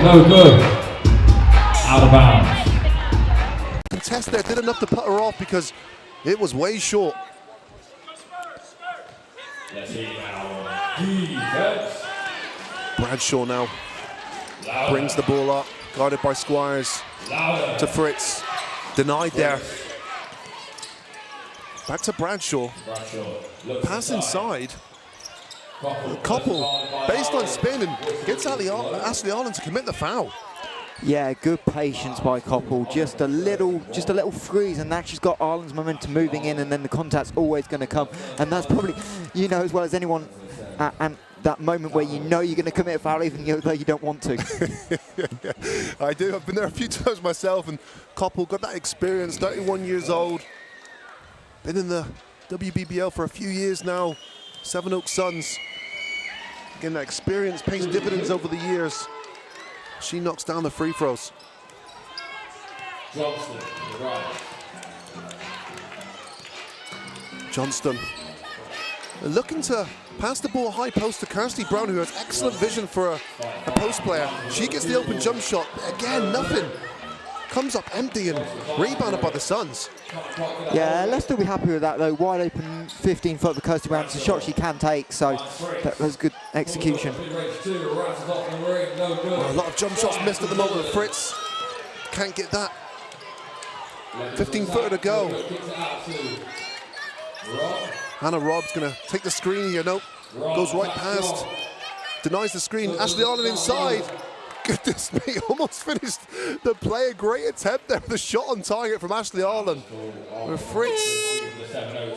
no good. Out of bounds. Contest there did enough to put her off because it was way short. Let's see now. Defense. Bradshaw now brings the ball up, guarded by Squires to Fritz. Denied there. Back to Bradshaw. Pass inside. Couple, baseline spin, and gets Ashley Arlen to commit the foul. Yeah, good patience by Koppel. Just a little freeze, and that she's got Arlen's momentum moving in, and then the contact's always going to come. And that's probably, you know as well as anyone, and that moment where you know you're going to commit a foul even though you don't want to. I do. I've been there a few times myself, and Koppel got that experience. 31 years old, been in the WBBL for a few years now. Sevenoaks Suns. Again, that experience pays dividends over the years. She knocks down the free throws. Johnston looking to pass the ball high post to Kirsty Brown, who has excellent vision for a post player. She gets the open jump shot. Again, nothing. Comes up empty and rebounded by the Suns. Yeah, Leicester will be happy with that though. Wide open 15-foot for Kirsty Brown. It's a shot she can take, so that was good execution. Well, a lot of jump shots missed at the moment. Fritz can't get that. 15-footer to go. Hannah Robb's going to take the screen here. Nope. Goes right past. Denies the screen. Ashley Arlen inside. Goodness me, almost finished the play. A great attempt there with a shot on target from Ashley Arlen. Where Fritz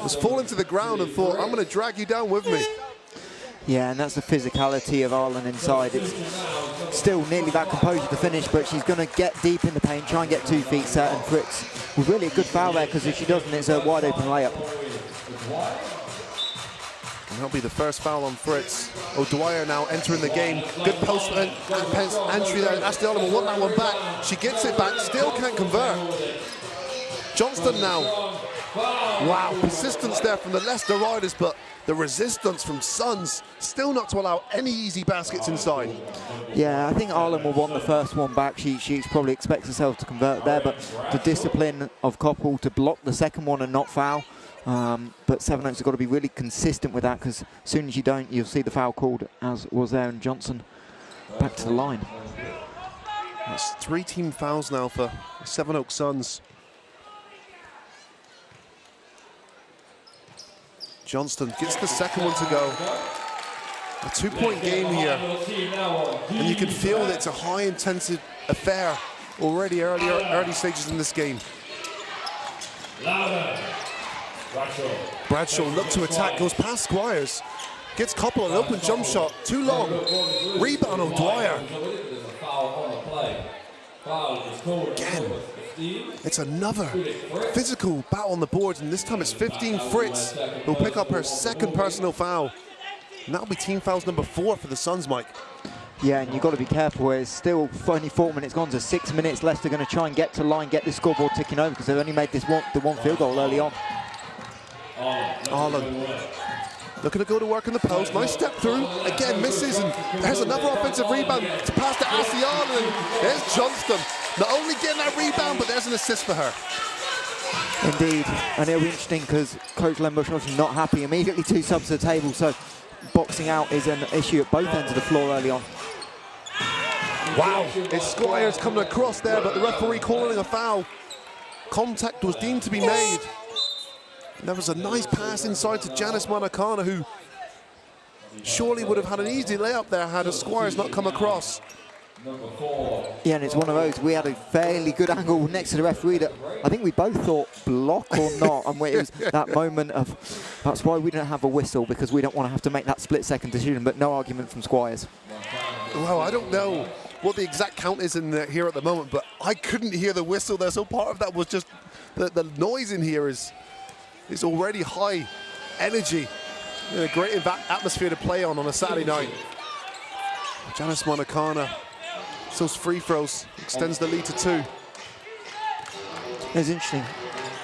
was falling to the ground and thought, I'm going to drag you down with me. Yeah, and that's the physicality of Arlen inside. It's still nearly that composure to finish, but she's going to get deep in the paint, try and get 2 feet set, and Fritz was really a good foul there, because if she doesn't, it's a wide open layup. And that'll be the first foul on Fritz. O'Dwyer now entering the game. Good post entry there. Ashley Arlen will want that one back. She gets it back, still can't convert. Johnston now. Wow, persistence there from the Leicester Riders, but the resistance from Suns still not to allow any easy baskets inside. Yeah, I think Arlen will want the first one back. She probably expects herself to convert there, but the discipline of Koppel to block the second one and not foul. But Sevenoaks have got to be really consistent with that, because as soon as you don't, you'll see the foul called, as was there, and Johnson back to the line. That's 3 team fouls now for Sevenoaks Suns. Johnston gets the second one to go. A 2-point game here, and you can feel that it's a high-intensity affair already early stages in this game. Bradshaw looked to attack, goes past Squires, gets Koppel an open jump shot, too long. Rebound O'Dwyer. Again, it's another physical battle on the boards, and this time it's 15 Fritz who'll pick up her second personal foul. And that'll be team fouls number 4 for the Suns, Mike. Yeah, and you've got to be careful. It's still only 4 minutes gone to 6 minutes. Leicester going to try and get to line, get the scoreboard ticking over, because they've only made the one field goal early on. Arlen looking to go to work in the post. Nice step through. Again, misses, and there's another offensive rebound to pass to Ashley Arlen. And there's Johnston. Not only getting that rebound, but there's an assist for her. Indeed, and it'll be interesting because Coach Lembush obviously not happy. Immediately 2 subs to the table, so boxing out is an issue at both ends of the floor early on. Wow, it's Squires coming across there, but the referee calling a foul. Contact was deemed to be made. And there was a nice pass inside to Janice Manakana, who surely would have had an easy layup there had a Squires not come across. Yeah, and it's one of those, we had a fairly good angle next to the referee that I think we both thought block or not, and it was that moment of, that's why we don't have a whistle, because we don't want to have to make that split-second decision, but no argument from Squires. Well, I don't know what the exact count is in here at the moment, but I couldn't hear the whistle there, so part of that was just the noise in here is already high energy. A great atmosphere to play on a Saturday night. Janice Manakana, those free throws, extends the lead to 2. It's interesting.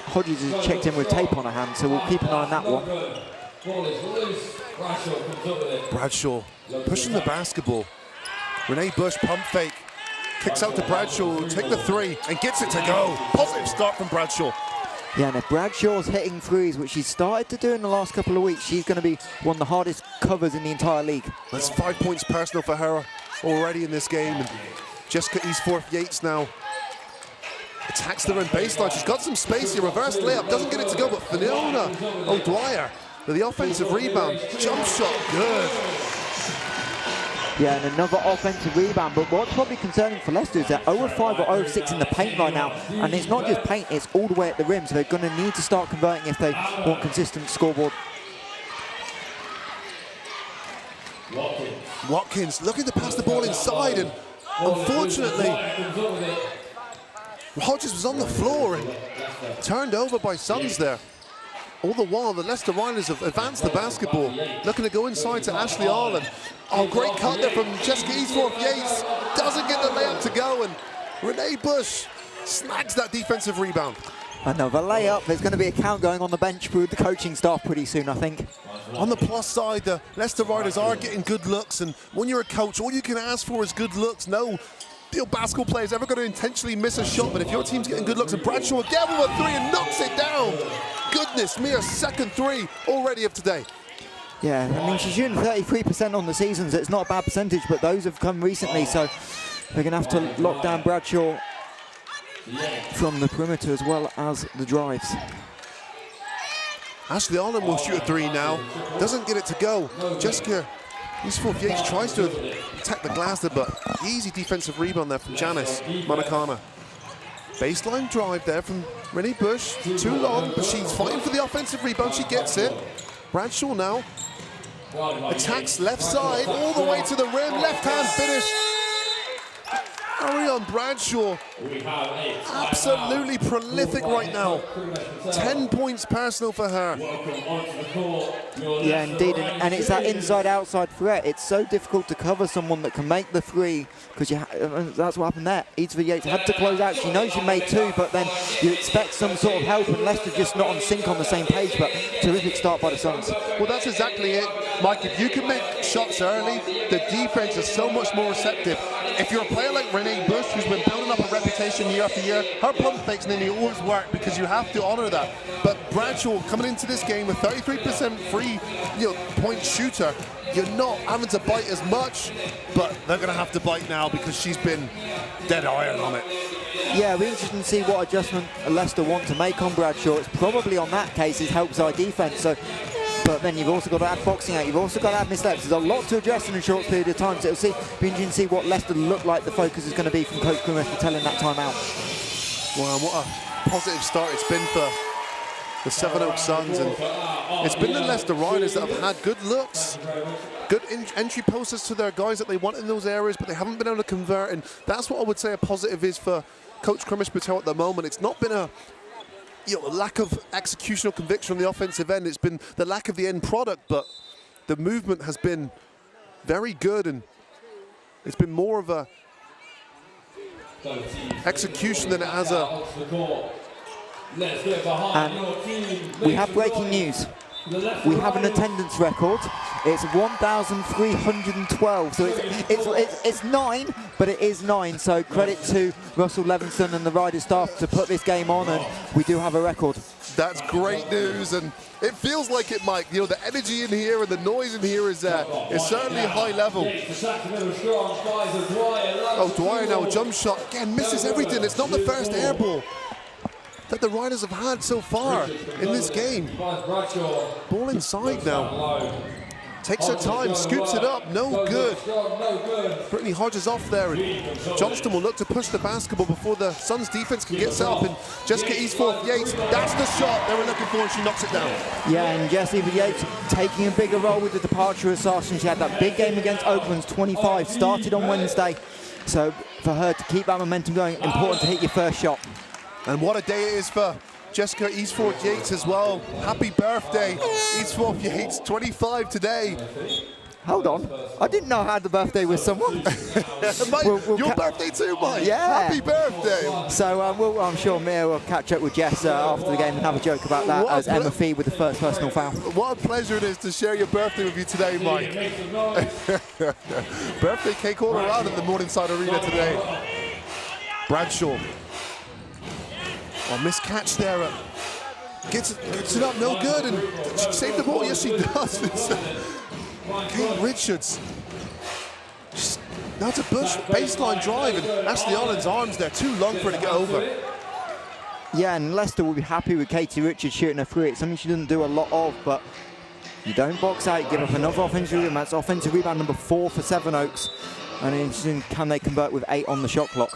Hodges has checked in with tape on her hand, so we'll keep an eye on that one. Bradshaw pushing the basketball. Renee Bush pump fake. Kicks out to Bradshaw, take the 3 and gets it to go. Positive start from Bradshaw. Yeah, and if Bradshaw's hitting threes, which she's started to do in the last couple of weeks, she's going to be one of the hardest covers in the entire league. That's 5 points personal for her already in this game. And Jessica Eastforth-Yates now attacks the rim baseline. She's got some space here. Reverse layup, doesn't get it to go, but Fiona O'Dwyer with the offensive rebound. Jump shot, good. Yeah, and another offensive rebound, but what's probably concerning for Leicester is they're 0 of 5 or 0 of 6 in the paint right now, and it's not just paint, it's all the way at the rim, so they're going to need to start converting if they want consistent scoreboard. Watkins looking to pass the ball inside, and unfortunately, Hodges was on the floor and turned over by Sons there. All the while, the Leicester Riders have advanced the basketball, looking to go inside to Ashley Arlen. Oh, great cut there from Jessica Eastforth-Yates. Doesn't get the layup to go, and Renee Bush snags that defensive rebound. Another layup. There's going to be a count going on the bench with the coaching staff pretty soon, I think. On the plus side, the Leicester Riders are getting good looks, and when you're a coach, all you can ask for is good looks. No basketball player is ever going to intentionally miss a shot, but if your team's getting good looks, and Bradshaw again with a 3 and knocks it down. Goodness me, a second 3 already of today. Yeah, I mean, she's shooting 33% on the season, so it's not a bad percentage, but those have come recently, so they're going to have to lock down Bradshaw from the perimeter as well as the drives. Ashley Arlen will shoot a 3 now. Doesn't get it to go. Jessica Eastforth-Yates tries to attack the glass there, but easy defensive rebound there from Janice Manakana. Baseline drive there from Renee Bush. Too long, but she's fighting for the offensive rebound. She gets it. Bradshaw now attacks left side all the way to the rim. Left hand finish. Ariane Bradshaw, absolutely prolific right now. 10 points personal for her. Yeah, indeed, and it's that inside-outside threat. It's so difficult to cover someone that can make the 3, because that's what happened there. Eastforth-Yates had to close out. She knows she made 2, but then you expect some sort of help, and Leicester just not on sync on the same page, but terrific start by the Suns. Well, that's exactly it, Mike. If you can make shots early, the defense is so much more receptive. If you're a player like Renee Bush, who's been building up a reputation year after year, her pump fakes nearly always work because you have to honor that. But Bradshaw coming into this game with 33% free point shooter, you're not having to bite as much, but they're going to have to bite now because she's been dead iron on it. Yeah, we're interested to see what adjustment Leicester want to make on Bradshaw. It's probably on that case his help side defense. So, but then you've also got to add boxing out. You've also got to add missteps. There's a lot to address in a short period of time. So it'll be interesting to see what Leicester look like. The focus is going to be from Coach Grimmer for telling that time out. Wow, what a positive start it's been for the Sevenoaks Suns, and it's been the Leicester Riders that have had good looks, good entry posters to their guys that they want in those areas, but they haven't been able to convert, and that's what I would say a positive is for Coach Krimish Patel at the moment. It's not been a lack of executional conviction on the offensive end, it's been the lack of the end product, but the movement has been very good, and it's been more of a execution than it has a... And we have breaking news. We have an attendance record. It's 1,312. So it's 9, but it is 9. So credit to Russell Levinson and the Riders staff to put this game on, and we do have a record. That's great news, and it feels like it, Mike. The energy in here and the noise in here is certainly high level. Oh, Dwyer now, jump shot. Again, misses everything. It's not the first air ball that the Riders have had so far in this game. Ball inside now. Takes her time, scoops it up, no good. Brittany Hodges off there, and Johnston will look to push the basketball before the Suns defense can get set up, and Jessica Eastforth-Yates, that's the shot they were looking for, and she knocks it down. Yeah, and Jessica Yates taking a bigger role with the departure of Sarson. She had that big game against Oakland's 25, started on Wednesday. So for her to keep that momentum going, important to hit your first shot. And what a day it is for Jessica Eastforth-Yates as well. Happy birthday, Eastforth-Yates, 25 today. Hold on, I didn't know I had the birthday with someone. Mike, your birthday too, Mike. Yeah. Happy birthday. So I'm sure Mia will catch up with Jess after the game and have a joke about that as Emma Fee with the first personal foul. What a pleasure it is to share your birthday with you today, Mike. Birthday cake all around at the Morningside Arena today. Bradshaw. Oh, missed catch there. Gets it up, no good, and she saved the ball. Yes, she does. Kate Richards. Now it's a Bush baseline drive, and Ashley Allen's arms there too long for her to get over. Yeah, and Leicester will be happy with Katie Richards shooting a free. It's something she doesn't do a lot of, but you don't box out, you give up another offensive rebound. That's offensive rebound number 4 for Sevenoaks. And interesting, can they convert with 8 on the shot clock?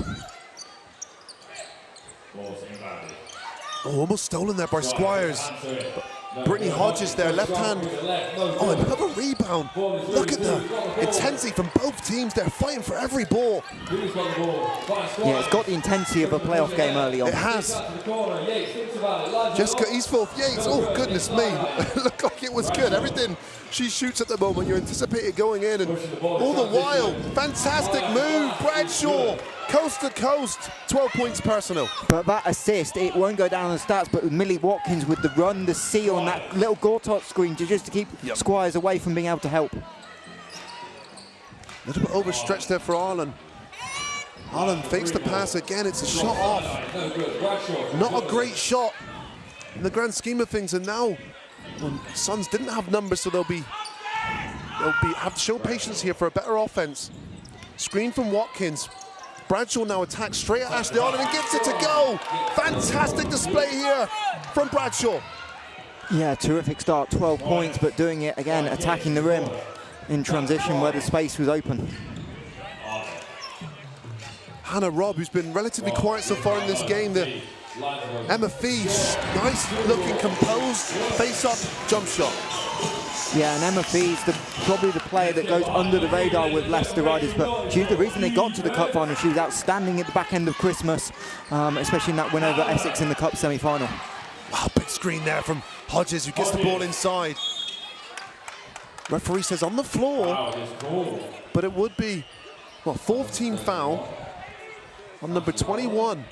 Oh, almost stolen there by Squires. Brittany Hodges there, left hand. Oh, another rebound. Look at the intensity from both teams. They're fighting for every ball. Yeah, it's got the intensity of a playoff game early on. It has. Jessica Eastforth-Yates, oh goodness me. Looked like it was good. Everything she shoots at the moment, you anticipate it going in, and all the while, fantastic move, Bradshaw. Coast to coast, 12 points personal. But that assist, it won't go down on the stats, but with Millie Watkins with the run, the seal, and that little Gortat screen just to keep Squires away from being able to help. A little bit overstretched there for Arlen. Arlen fakes the pass again, it's a shot off. Not a great shot in the grand scheme of things, and now Suns didn't have numbers, so they'll have to show patience here for a better offense. Screen from Watkins. Bradshaw now attacks straight at Ashley Arlen and gets it to go. Fantastic display here from Bradshaw. Yeah, terrific start, 12 points, but doing it again, attacking the rim in transition where the space was open. Hannah Robb, who's been relatively quiet so far in this game. The Emma Fee, nice looking, composed, face-up jump shot. Yeah, and Emma Fee's probably the player that goes under the radar with Leicester Riders, but she's the reason they got to the cup final. She was outstanding at the back end of Christmas, especially in that win over Essex in the cup semi-final. Wow, big screen there from Hodges, who gets the ball inside. Referee says on the floor, but it would be, well, 4th team foul on number 21.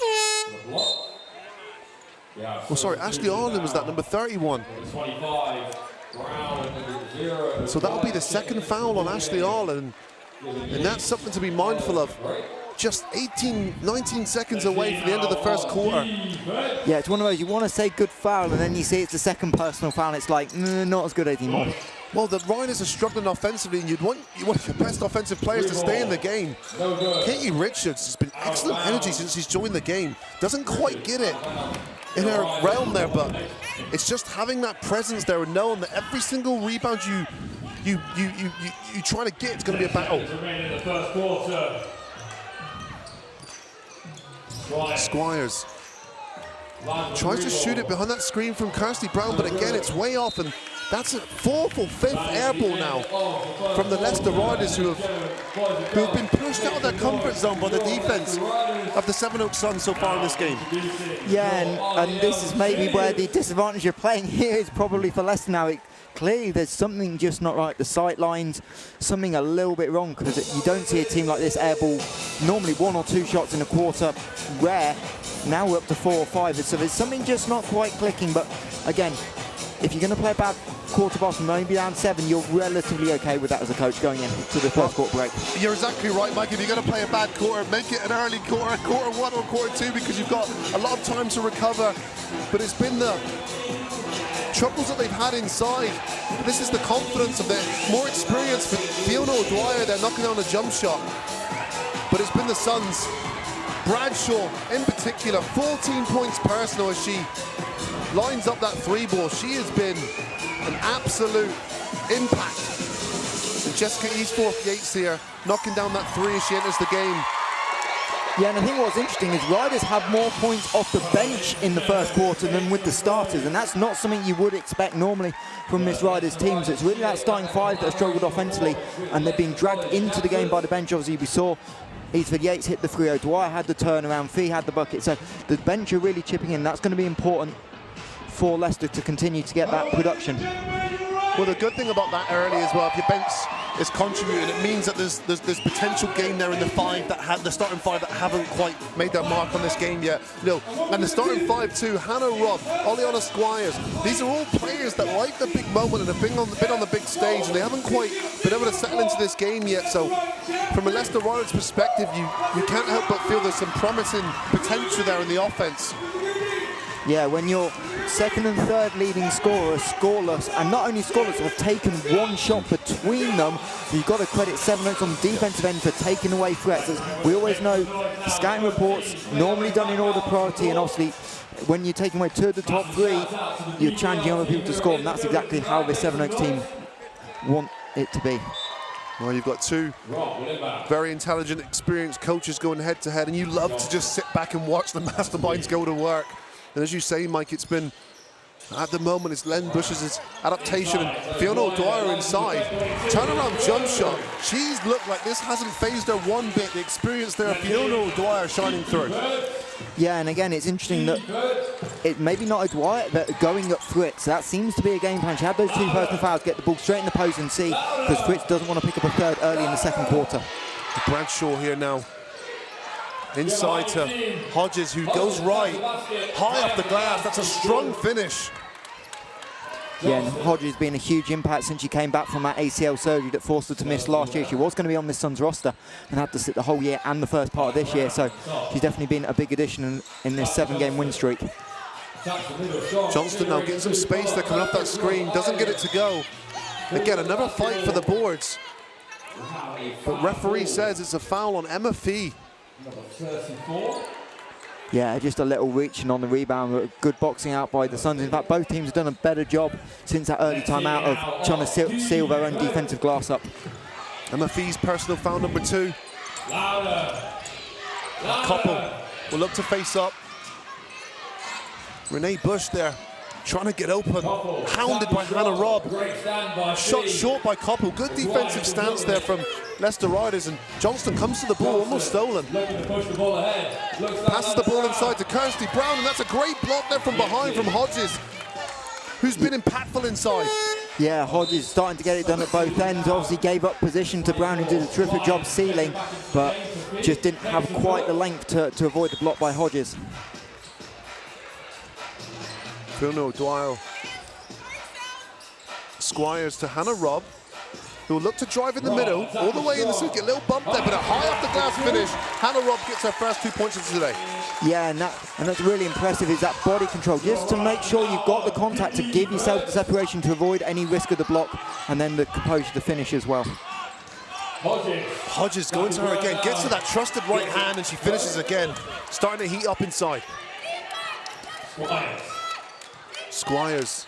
Oh, sorry, Ashley Arlen was that, number 31. So that'll be the 2nd foul on Ashley Arlen, and that's something to be mindful of. Just 19 seconds away from the end of the first quarter. Yeah, it's one of those, you want to say good foul, and then you see it's the 2nd personal foul, and it's like, not as good anymore. Well, the Riders are struggling offensively, and you want your best offensive players to stay in the game. Katie Richards has been excellent energy since she's joined the game. Doesn't quite get it in her realm there, but it's just having that presence there and knowing that every single rebound you try to get, it's going to be a battle. Squires tries to shoot it behind that screen from Kirsty Brown, but again, it's way off, and that's a 4th or 5th air ball now from the Leicester Riders, who have been pushed out of their comfort zone by the defense of the Sevenoaks Suns so far in this game. Yeah, and this is maybe where the disadvantage you're playing here is probably for Leicester now. Clearly there's something just not right. The sight lines, something a little bit wrong, because you don't see a team like this airball normally 1 or 2 shots in a quarter, rare. Now we're up to 4 or 5, so there's something just not quite clicking. But again, if you're going to play a bad quarter bottom, maybe down 7, you're relatively okay with that as a coach going into the first quarter break. You're exactly right, Mike. If you're going to play a bad quarter, make it an early quarter, quarter 1 or quarter 2, because you've got a lot of time to recover. But it's been the troubles that they've had inside. This is the confidence of the more experienced Fiona O'Dwyer. They're knocking down a jump shot. But it's been the Suns. Bradshaw, in particular, 14 points personal as she lines up that 3 ball. She has been an absolute impact. And Jessica Eastforth-Yates here, knocking down that 3 as she enters the game. Yeah, and I think what's interesting is Riders have more points off the bench in the first quarter than with the starters, and that's not something you would expect normally from this Riders team. So it's really that starting 5 that have struggled offensively, and they've been dragged into the game by the bench. Obviously, we saw Eastford-Yates hit the 3. O'Dwyer had the turnaround, Fee had the bucket, so the bench are really chipping in. That's going to be important for Leicester to continue to get that production. Well, the good thing about that early as well, if you bench is contributing. It means that there's potential game there in the starting five that haven't quite made their mark on this game yet. And the starting five too: Hannah Robb, Oleana Squires. These are all players that like the big moment and have been on the big stage, and they haven't quite been able to settle into this game yet. So, from a Leicester Riders perspective, you can't help but feel there's some promising potential there in the offense. Yeah, when your second and third leading scorers scoreless, and not only scoreless, have taken one shot between them, you've got to credit Sevenoaks on the defensive end for taking away threats. As we always know, scouting reports normally done in order priority, and obviously when you're taking away two of the top three, you're challenging other people to score, and that's exactly how the Sevenoaks team want it to be. Well, you've got two very intelligent, experienced coaches going head to head, and you love to just sit back and watch the masterminds go to work. And as you say, Mike, it's been, at the moment, it's Len Bush's adaptation and Fiona O'Dwyer inside. Turnaround jump shot. She's looked like this hasn't phased her one bit. The experience there, Fiona O'Dwyer shining through. Yeah, and again, it's interesting that it maybe not O'Dwyer, but going at Fritz. That seems to be a game plan. She had those two personal fouls, get the ball straight in the post and see, because Fritz doesn't want to pick up a third early in the second quarter. Bradshaw here now. Inside to Hodges, who goes right, high off the glass. That's a strong finish. Yeah, and Hodges been a huge impact since she came back from that ACL surgery that forced her to miss last year. She was going to be on this Suns roster and had to sit the whole year and the first part of this year, so she's definitely been a big addition in this 7-game win streak. Johnston now getting some space there coming off that screen, doesn't get it to go. Again, another fight for the boards. But referee says it's a foul on Emma Fee. Yeah, just a little reaching on the rebound. Good boxing out by the Suns. In fact, both teams have done a better job since that early timeout of trying to seal their own defensive glass up. Emma Fee's personal foul number 2. Couple will look to face up. Renee Bush there, trying to get open, hounded by Hannah Robb. Shot short by Koppel. Good defensive stance there from Leicester Riders, and Johnston comes to the ball, almost stolen. Passes the ball inside to Kirsty Brown, and that's a great block there from behind from Hodges, who's been impactful inside. Yeah, Hodges starting to get it done at both ends. Obviously gave up position to Brown, who did a terrific job sealing, but just didn't have quite the length to avoid the block by Hodges. Fiona O'Dwyer. Squires to Hannah Robb, who will look to drive in the middle, all the way in the circuit. A little bump there, but a high off the glass finish. Hannah Robb gets her first 2 points of today. Yeah, and that's really impressive, is that body control, just to make sure you've got the contact to give yourself the separation to avoid any risk of the block, and then the composure to finish as well. Hodges going to her again, gets to that trusted right hand, and she finishes again, starting to heat up inside. Squires.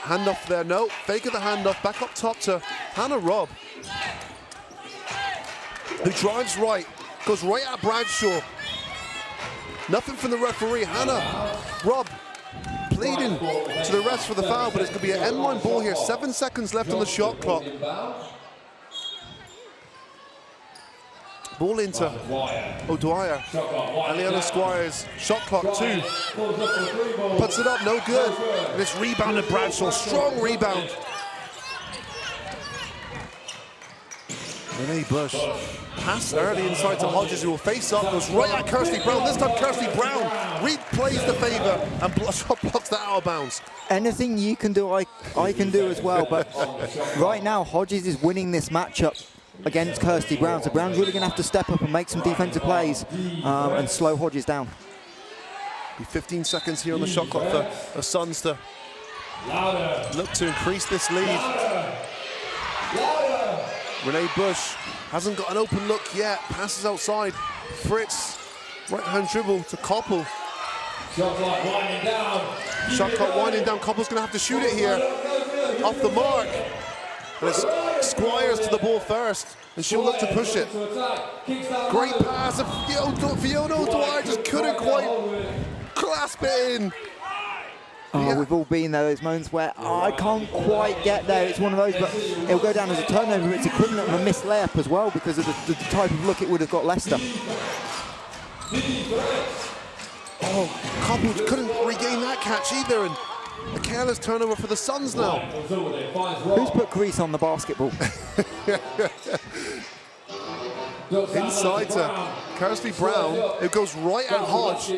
Handoff there, no. Fake of the handoff, back up top to Hannah Robb, who drives right, goes right at Bradshaw. Nothing from the referee. Hannah Robb pleading to the refs for the foul, but it's going to be an end-line ball here. 7 seconds left on the shot clock. Ball into O'Dwyer. Aliana Squires, shot clock 2. Puts it up, no good. And it's rebounded Bradshaw, strong rebound. Renee Bush, pass early inside to Hodges, who will face up, goes right at Kirsty Brown. This time Kirsty Brown replays the favour and blocks that out of bounds. Anything you can do, I can do as well, but right now Hodges is winning this matchup against Kirsty Brown, so Brown's really going to have to step up and make some defensive plays and slow Hodges down. 15 seconds here on the shot clock for the Suns to look to increase this lead. Renee Bush hasn't got an open look yet, passes outside. Fritz, right-hand dribble to Koppel. Shot clock winding down. Shot clock winding down. Koppel's going to have to shoot it here. Off the mark. And it's Squires to the ball first, and she'll look to push it. Great pass. Fiona O'Dwyer just couldn't quite clasp it in. Oh, yeah. We've all been there, those moments where I can't quite get there. It's one of those, but it'll go down as a turnover. It's equivalent of a missed layup as well, because of the type of look it would have got Leicester. Oh, Koppel couldn't regain that catch either, and A careless turnover for the Suns now. Who's put grease on the basketball? Inside to Kirsty Brown. It goes right at Hodge.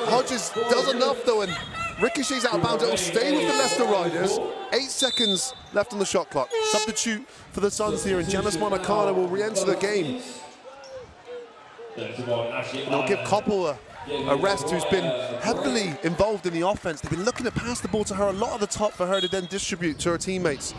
Hodges does enough though, and ricochets out of bounds. It will stay with the Leicester Riders. 8 seconds left on the shot clock. Substitute for the Suns here, and Janice Monacana will re-enter the game. And they'll give Koppel a rest, who's been heavily involved in the offense. They've been looking to pass the ball to her a lot at the top for her to then distribute to her teammates.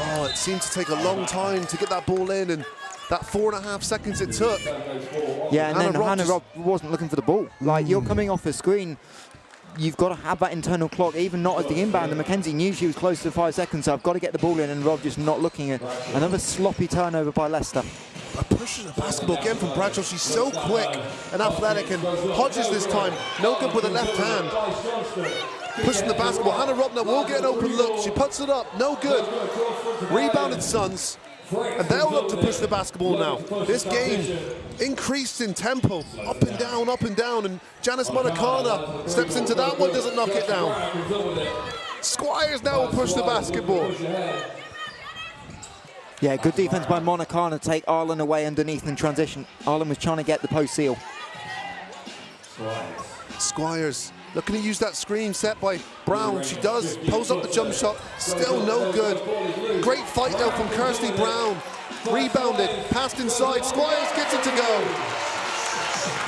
Oh, it seemed to take a long time to get that ball in, and that 4.5 seconds it took. Yeah, and then Hannah Robb wasn't looking for the ball. Like, you're coming off a screen, you've got to have that internal clock, even not at the inbound. And Mackenzie knew she was close to 5 seconds, so I've got to get the ball in, and Rob just not looking at another sloppy turnover by Leicester. Pushes the basketball again from Bradshaw. She's so quick and athletic, and Hodges this time no good with the left hand. Pushing the basketball. Hannah Robner will get an open look. She puts it up, no good. Rebounded Suns, and they'll look to push the basketball now. This game increased in tempo, up and down, and Janice Monacana steps into that one, doesn't knock it down. Squires now will push the basketball. Yeah, good defense by Monacana to take Arlen away underneath in transition. Arlen was trying to get the post seal. Squires looking to use that screen set by Brown. She does, pulls up the jump shot, still no good. Great fight now from Kirsty Brown. Rebounded, passed inside, Squires gets it to go.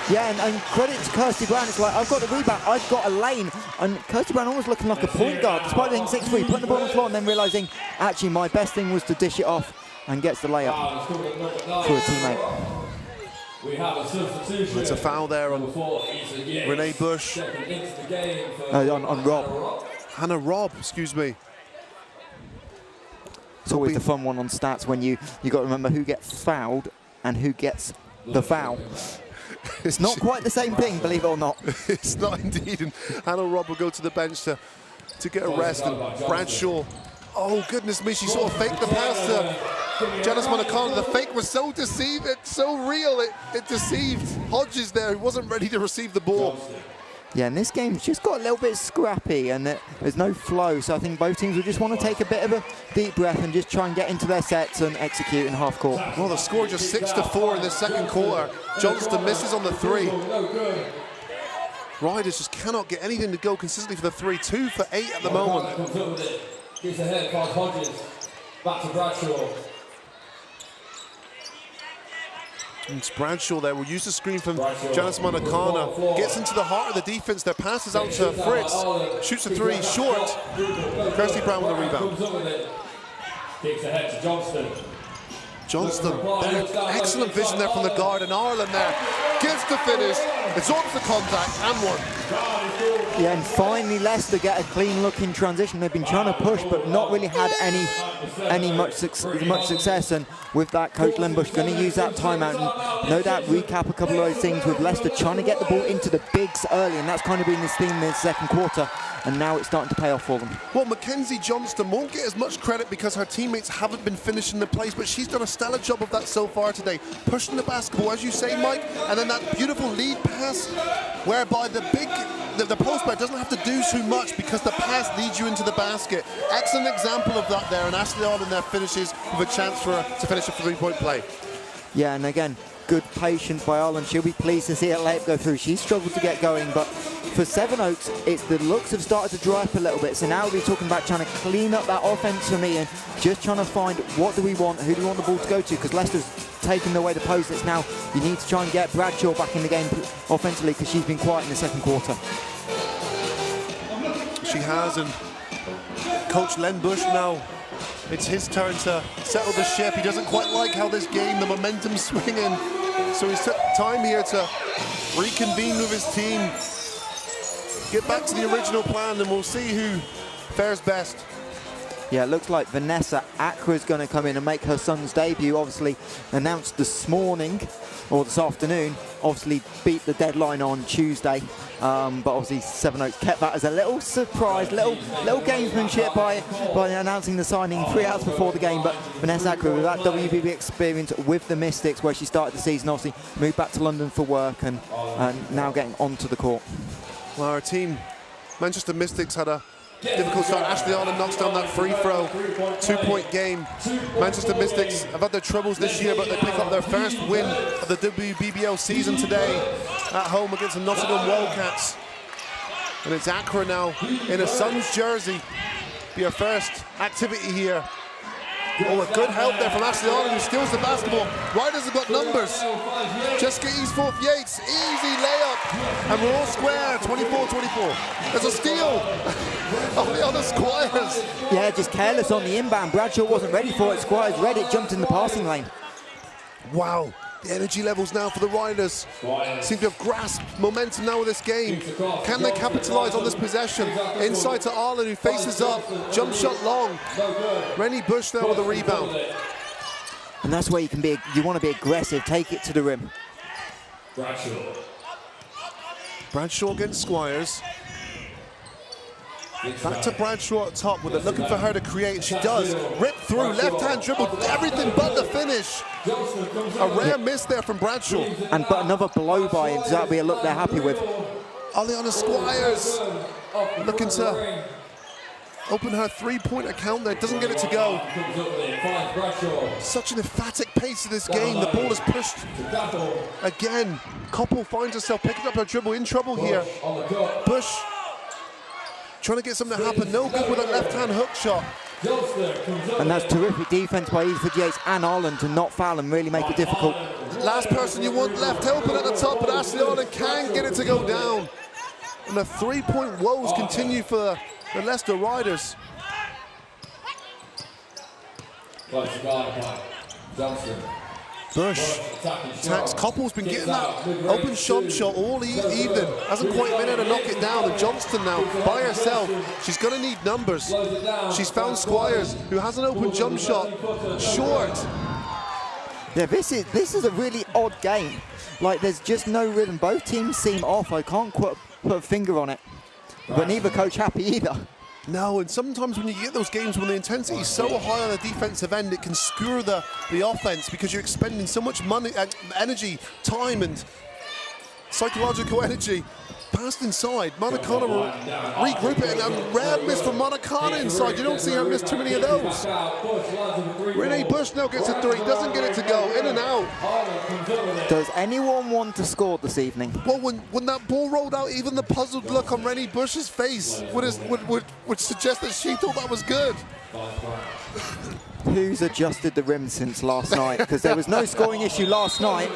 Yeah, and credit to Kirsty Brown. It's like, I've got the rebound, I've got a lane. And Kirsty Brown almost looking like a point guard, despite being 6'3", putting the ball on the floor and then realising, actually, my best thing was to dish it off, and gets the layup for a teammate. We have a substitution. It's a foul there on Renee Bush. On Rob. Hannah Robb, excuse me. It's always the fun one on stats when you got to remember who gets fouled and who gets the foul. It's not quite the same thing, believe it or not. It's not indeed, and Hannah Robb will go to the bench to get a rest, and Bradshaw, oh goodness me, she sort of faked the pass to Janice Monacana. The fake was so deceiving, so real, it deceived Hodges there, who wasn't ready to receive the ball. Yeah, and this game's just got a little bit scrappy, and there's no flow, so I think both teams will just want to take a bit of a deep breath and just try and get into their sets and execute in half court. Well, the score just 6-4 in the second quarter. Johnston misses on the 3. Riders just cannot get anything to go consistently for the 3. 2 for 8 at the moment. Gets ahead past Hodges. Back to Bradshaw. It's Bradshaw there. We'll use the screen from Janice Monacana. Gets into the heart of the defense there. Passes out to Fritz. Shoots a 3 short. Kirsty Brown with the rebound. Kicks ahead to Johnston. Johnston, excellent vision there from the guard, and Arlen there gets the finish. It's on for contact and one. Yeah, and finally Leicester get a clean look in transition. They've been trying to push, but not really had any much success. And with that, Coach Lembush going to use that timeout and no doubt recap a couple of those things with Leicester trying to get the ball into the bigs early, and that's kind of been this theme in the second quarter. And now it's starting to pay off for them. Well, Mackenzie Johnston won't get as much credit because her teammates haven't been finishing the plays, but she's done a stellar job of that so far today. Pushing the basketball, as you say, Mike, and then that beautiful lead pass whereby the post player doesn't have to do too much because the pass leads you into the basket. Excellent example of that there, and Ashley Arlen there finishes with a chance for her to finish a 3-point play. Yeah, and again, good patience by Arlen. She'll be pleased to see her layup go through. She's struggled to get going, but for Sevenoaks, it's the looks have started to dry up a little bit. So now we'll be talking about trying to clean up that offense for me and just trying to find what do we want, who do we want the ball to go to, because Leicester's taken away the post. It's now you need to try and get Bradshaw back in the game offensively because she's been quiet in the second quarter. She has, and Coach Len Bush now, it's his turn to settle the ship. He doesn't quite like how this game, the momentum's swinging, so he's took time here to reconvene with his team, get back to the original plan, and we'll see who fares best. Yeah, it looks like Vanessa Accra is going to come in and make her son's debut. Obviously announced this morning, or this afternoon, obviously beat the deadline on Tuesday. But obviously Sevenoaks kept that as a little surprise, little gamesmanship by announcing the signing 3 hours before the game. But Vanessa Accra, with that WBB experience with the Mystics, where she started the season, obviously moved back to London for work and now getting onto the court. Well, our team, Manchester Mystics, had a difficult start. Ashley Arlen knocks down that free throw, 2-point game. Manchester Mystics have had their troubles this year, but they pick up their first win of the WBBL season today at home against the Nottingham Wildcats. And it's Accra now in a Suns jersey. Be her first activity here. Oh, a good help there from Ashley Arlen, who steals the basketball. Riders have got numbers. Jessica Eastforth Yates, easy layup. And we're all square, 24-24. There's a steal. Only on the Squires. Yeah, just careless on the inbound. Bradshaw wasn't ready for it. Squires read it, jumped in the passing lane. Wow, the energy levels now for the Riders seem to have grasped momentum now with this game. Can they capitalize on this possession? Inside to Arlen, who faces up, jump shot long. Rennie Bush now with a rebound. And that's where you want to be aggressive, take it to the rim. Bradshaw against Squires. Back to Bradshaw at top with it, looking for her to create, and she does. Rip through, left-hand dribble, everything but the finish. A rare miss there from Bradshaw. But another blow by him, so that'll be a look they're happy with. Oleana Squires looking to open her three-point account there, doesn't get it to go. Such an emphatic pace of this game, the ball is pushed again. Koppel finds herself picking up her dribble, in trouble here. Bush trying to get something to happen, no good with a left-hand hook shot. And that's terrific defense by Eastford Yates and Arlen to not foul and really make it difficult. Last person you want left open at the top, but Ashley Arlen can get it to go down. And the three-point woes continue for the Leicester Riders. Bush attacks. Koppel's been getting that open shot all evening. Hasn't quite been able to knock it down. And Johnston now, by herself, she's going to need numbers. She's found Squires, who has an open jump shot, short. Yeah, this is a really odd game. Like, there's just no rhythm. Both teams seem off. I can't put a finger on it. But neither coach happy either. No, and sometimes when you get those games when the intensity is so high on the defensive end, it can skewer the offense because you're expending so much money, energy, time, and psychological energy. Passed inside, Monacana will regroup it, and a rare miss from Monacana inside. You don't see her miss too many of those. Renee Bush now gets a three, doesn't get it to go, in and out. Does anyone want to score this evening? Well, when that ball rolled out, even the puzzled look on Rennie Bush's face would suggest that she thought that was good. Who's adjusted the rim since last night? Because there was no scoring issue last night.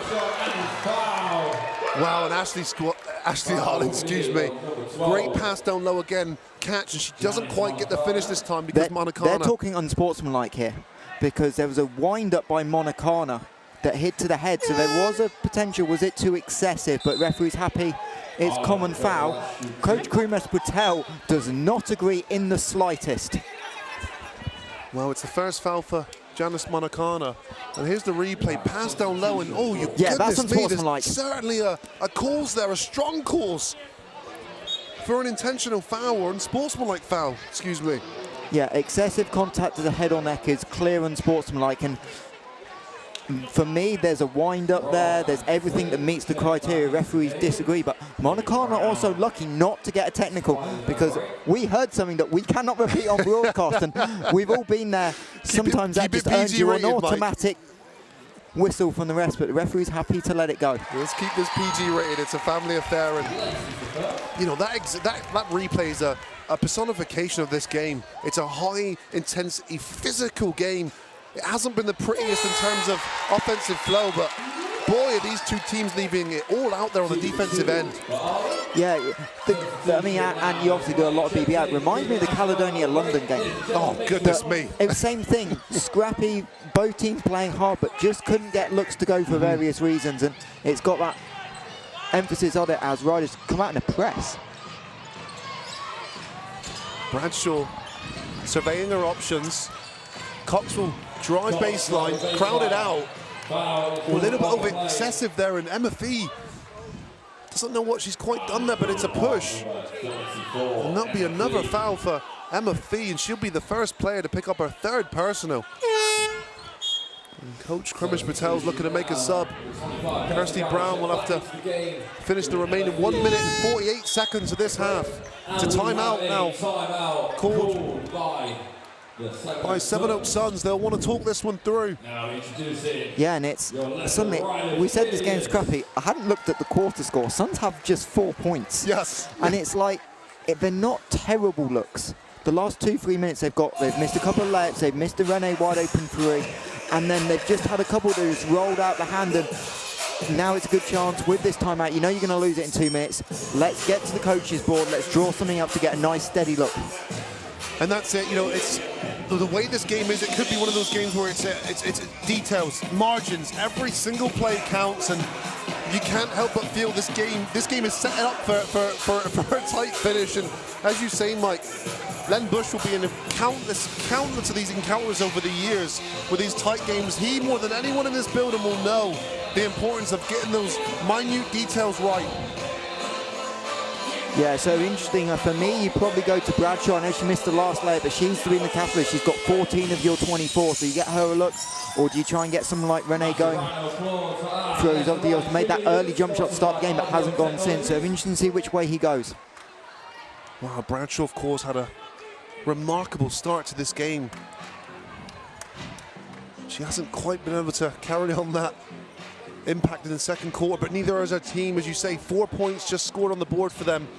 Wow, and Ashley Arlen, excuse me. Great pass down low again, catch, and she doesn't quite get the finish this time because Monacana. They're talking unsportsmanlike here because there was a wind-up by Monacana that hit to the head, so there was a potential, was it too excessive? But referee's happy, it's common foul. Coach Krumas Patel does not agree in the slightest. Well, it's the first foul for Janice Monacana. And here's the replay, pass down low, and oh, you yeah, that's unsportsmanlike. There's certainly a cause there, a strong cause for an intentional foul or unsportsmanlike foul, excuse me. Yeah, excessive contact to the head or neck is clear unsportsmanlike, and for me, there's a wind-up there, there's everything that meets the criteria. Referees disagree, but Monacana also lucky not to get a technical because we heard something that we cannot repeat on broadcast, and we've all been there. Sometimes that just earns you an automatic whistle from the rest, but the referee's happy to let it go. Let's keep this PG rated, it's a family affair, and you know, that replay is a personification of this game. It's a high-intensity, physical game. It hasn't been the prettiest in terms of offensive flow, but boy, are these two teams leaving it all out there on the defensive end. Yeah, I mean, and you obviously do a lot of BBL. It reminds me of the Caledonia-London game. Oh, goodness me. It was the same thing, scrappy, both teams playing hard, but just couldn't get looks to go for various reasons, and it's got that emphasis on it as riders come out in a press. Bradshaw surveying her options. Cox will drive baseline, crowded out. A little bit over excessive there, and Emma Fee doesn't know what she's quite done there, but it's a push. And that'll be another foul for Emma Fee, and she'll be the first player to pick up her 3rd personal. And Coach Krimish Patel's looking to make a sub. Kirsty Brown will have to finish the remaining 1 minute and 48 seconds of this half. It's a timeout now, called by Sevenoaks Suns. They'll want to talk this one through. Yeah, and it's suddenly, we said this game's crappy. I hadn't looked at the quarter score. Suns have just 4 points. Yes. And it's like, they're not terrible looks. The last 2-3 minutes they've missed a couple of layups, they've missed a Renee wide open 3, and then they've just had a couple that just rolled out the hand, and now it's a good chance with this timeout. You know you're going to lose it in 2 minutes. Let's get to the coach's board, let's draw something up to get a nice steady look. And that's it, you know, it's the way this game is, it could be one of those games where it's details, margins, every single play counts, and you can't help but feel this game is set up for a tight finish. And as you say, Mike, Len Bush will be in countless of these encounters over the years with these tight games. He, more than anyone in this building, will know the importance of getting those minute details right. Yeah, so interesting. For me, you probably go to Bradshaw. I know she missed the last layup, but she's doing the catalyst. She's got 14 of your 24, so you get her a look, or do you try and get someone like Renee going throws up the yours? Made that early jump shot to start the game, but hasn't gone since. So interesting to see which way he goes. Wow, Bradshaw, of course, had a remarkable start to this game. She hasn't quite been able to carry on that impact in the second quarter, but neither has her team. As you say, 4 points just scored on the board for them.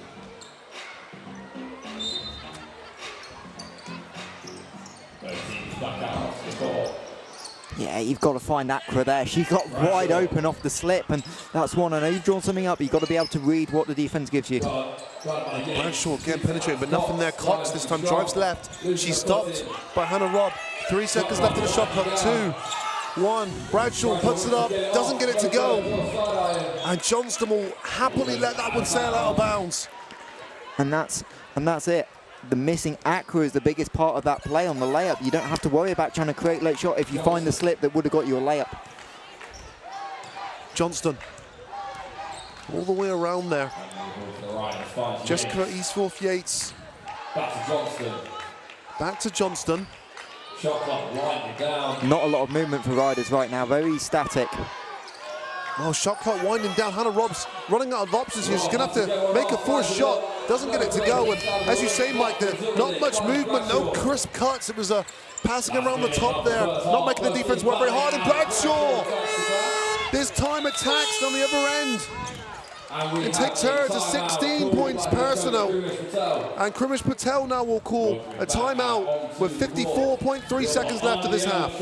Yeah, you've got to find Accra there. She got wide open off the slip, and that's one. I know you've drawn something up, but you've got to be able to read what the defense gives you. Bradshaw again penetrating, but nothing there. Cox this time drives left. She's stopped by Hannah Robb. 3 seconds left in the shot clock. 2, 1. Bradshaw puts it up, doesn't get it to go. And Johnston will happily let that one sail out of bounds. And that's it. The missing Accra is the biggest part of that play on the layup. You don't have to worry about trying to create late shot if you find the slip that would have got you a layup. Johnston all the way around there. Jessica Eastforth Yates. Back to Johnston. Not a lot of movement for riders right now, very static. Oh, shot clock winding down. Hannah Robb's running out of options here. She's going to have to make a forced shot. Doesn't get it to go. And as you say, Mike, not much movement, no crisp cuts. It was a passing around the top there. Not making the defense work very hard. And Bradshaw, this time attacks on the other end. It takes her to 16 points personal. And Krimish Patel now will call a timeout with 54.3 seconds left of this half.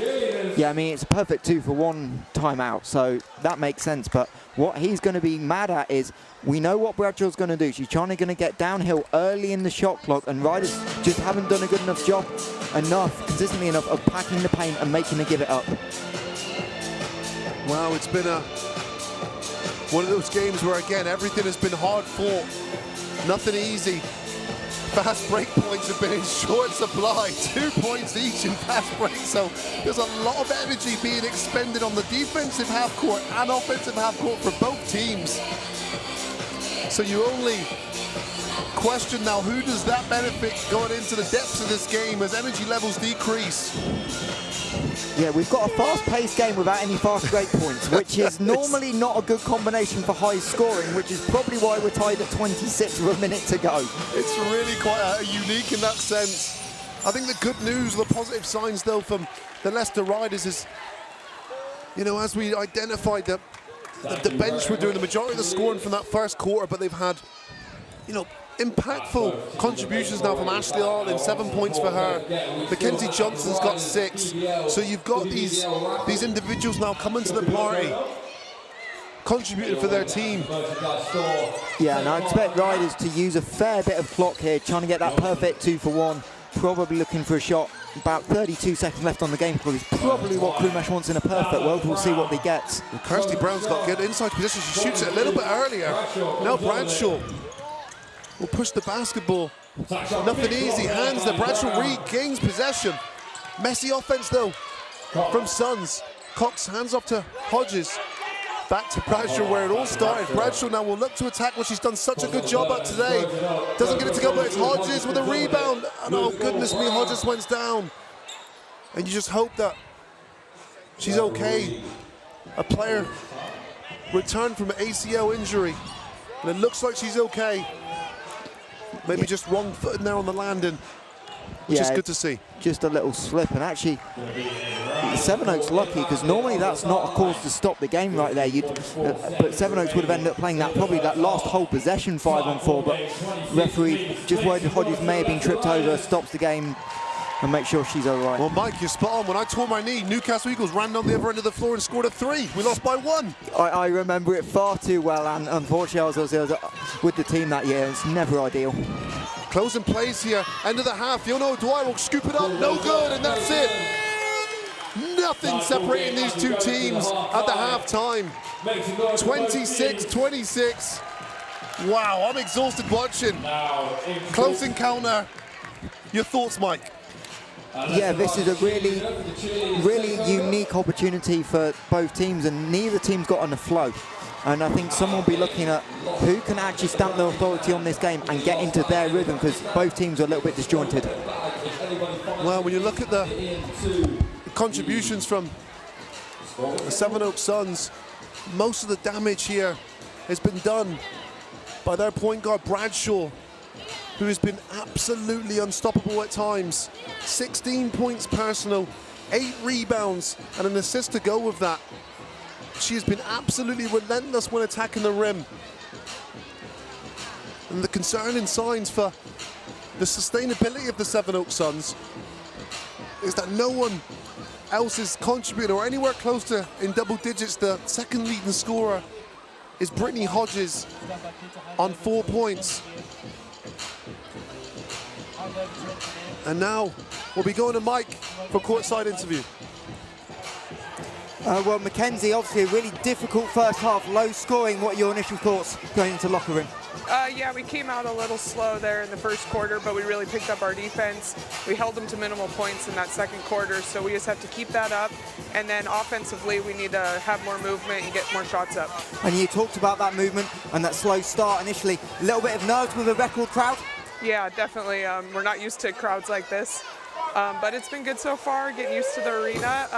Yeah, I mean, it's a perfect 2-for-1 timeout, so that makes sense. But what he's going to be mad at is, we know what Bradshaw's going to do. She's trying to get downhill early in the shot clock, and riders just haven't done a good enough job, consistently enough, of packing the paint and making her give it up. Wow, it's been one of those games where, again, everything has been hard fought. Nothing easy. Fast break points have been in short supply. 2 points each in fast break, so there's a lot of energy being expended on the defensive half court and offensive half court for both teams. So you only question now, who does that benefit going into the depths of this game as energy levels decrease? Yeah, we've got a fast-paced game without any fast break points, which is normally not a good combination for high scoring, which is probably why we're tied at 26 with a minute to go. It's really quite unique in that sense. I think the good news, the positive signs, though, from the Leicester Riders is, you know, as we identified that the bench were doing the majority of the scoring from that first quarter, but they've had, you know, impactful contributions now from Ashley Arlen, 7 points for her. Mackenzie Johnson's got 6. So you've got these individuals now coming to the party, contributing for their team. Yeah, and I expect riders to use a fair bit of clock here, trying to get that perfect 2-for-1. Probably looking for a shot. About 32 seconds left on the game clock is probably what Krumesh wants in a perfect world. We'll see what he gets. Well, Kirsty Brown's got good inside position. She shoots it a little bit earlier. Now Bradshaw will push the basketball Nothing easy. Hands there. Bradshaw regains possession. Messy offense though from Suns. Cox hands off to Hodges. Back to Bradshaw where it all started. Bradshaw now will look to attack what she's done such a good job at today. Doesn't get it to go, but it's Hodges with a rebound. And oh goodness me, Hodges went down. And you just hope that she's okay. A player returned from an ACL injury. And it looks like she's okay. Maybe just wrong footed now on the landing, which is good to see. Just a little slip, and actually, Sevenoaks lucky because normally that's not a cause to stop the game right there. But Sevenoaks would have ended up playing that probably that last whole possession 5-on-4. But referee just worried Hodges may have been tripped over, stops the game, and make sure she's all right. Well, Mike, you're spot on. When I tore my knee, Newcastle Eagles ran down the other end of the floor and scored a 3. We lost by 1. I remember it far too well, and unfortunately I was with the team that year. It's never ideal. Closing plays here, end of the half. Fiona O'Dwyer will scoop it up, no good, and that's it. Nothing separating these two teams at the half-time. 26-26. Wow, I'm exhausted watching. Close encounter. Your thoughts, Mike? Yeah, this is a really, really unique opportunity for both teams, and neither team's got on the flow. And I think someone will be looking at who can actually stamp their authority on this game and get into their rhythm, because both teams are a little bit disjointed. Well, when you look at the contributions from the Sevenoaks Suns, most of the damage here has been done by their point guard Bradshaw, who has been absolutely unstoppable at times. 16 points personal, 8 rebounds, and an assist to go with that. She has been absolutely relentless when attacking the rim. And the concerning signs for the sustainability of the Sevenoaks Suns is that no one else is contributing or anywhere close to in double digits. The second leading scorer is Brittany Hodges on 4 points. And now we'll be going to Mike for a courtside interview. Well, Mackenzie, obviously a really difficult first half, low scoring. What are your initial thoughts going into locker room? Yeah, we came out a little slow there in the first quarter, but we really picked up our defense. We held them to minimal points in that second quarter, so we just have to keep that up. And then offensively, we need to have more movement and get more shots up. And you talked about that movement and that slow start initially. A little bit of nerves with a record crowd? Yeah, definitely. We're not used to crowds like this. But it's been good so far, getting used to the arena.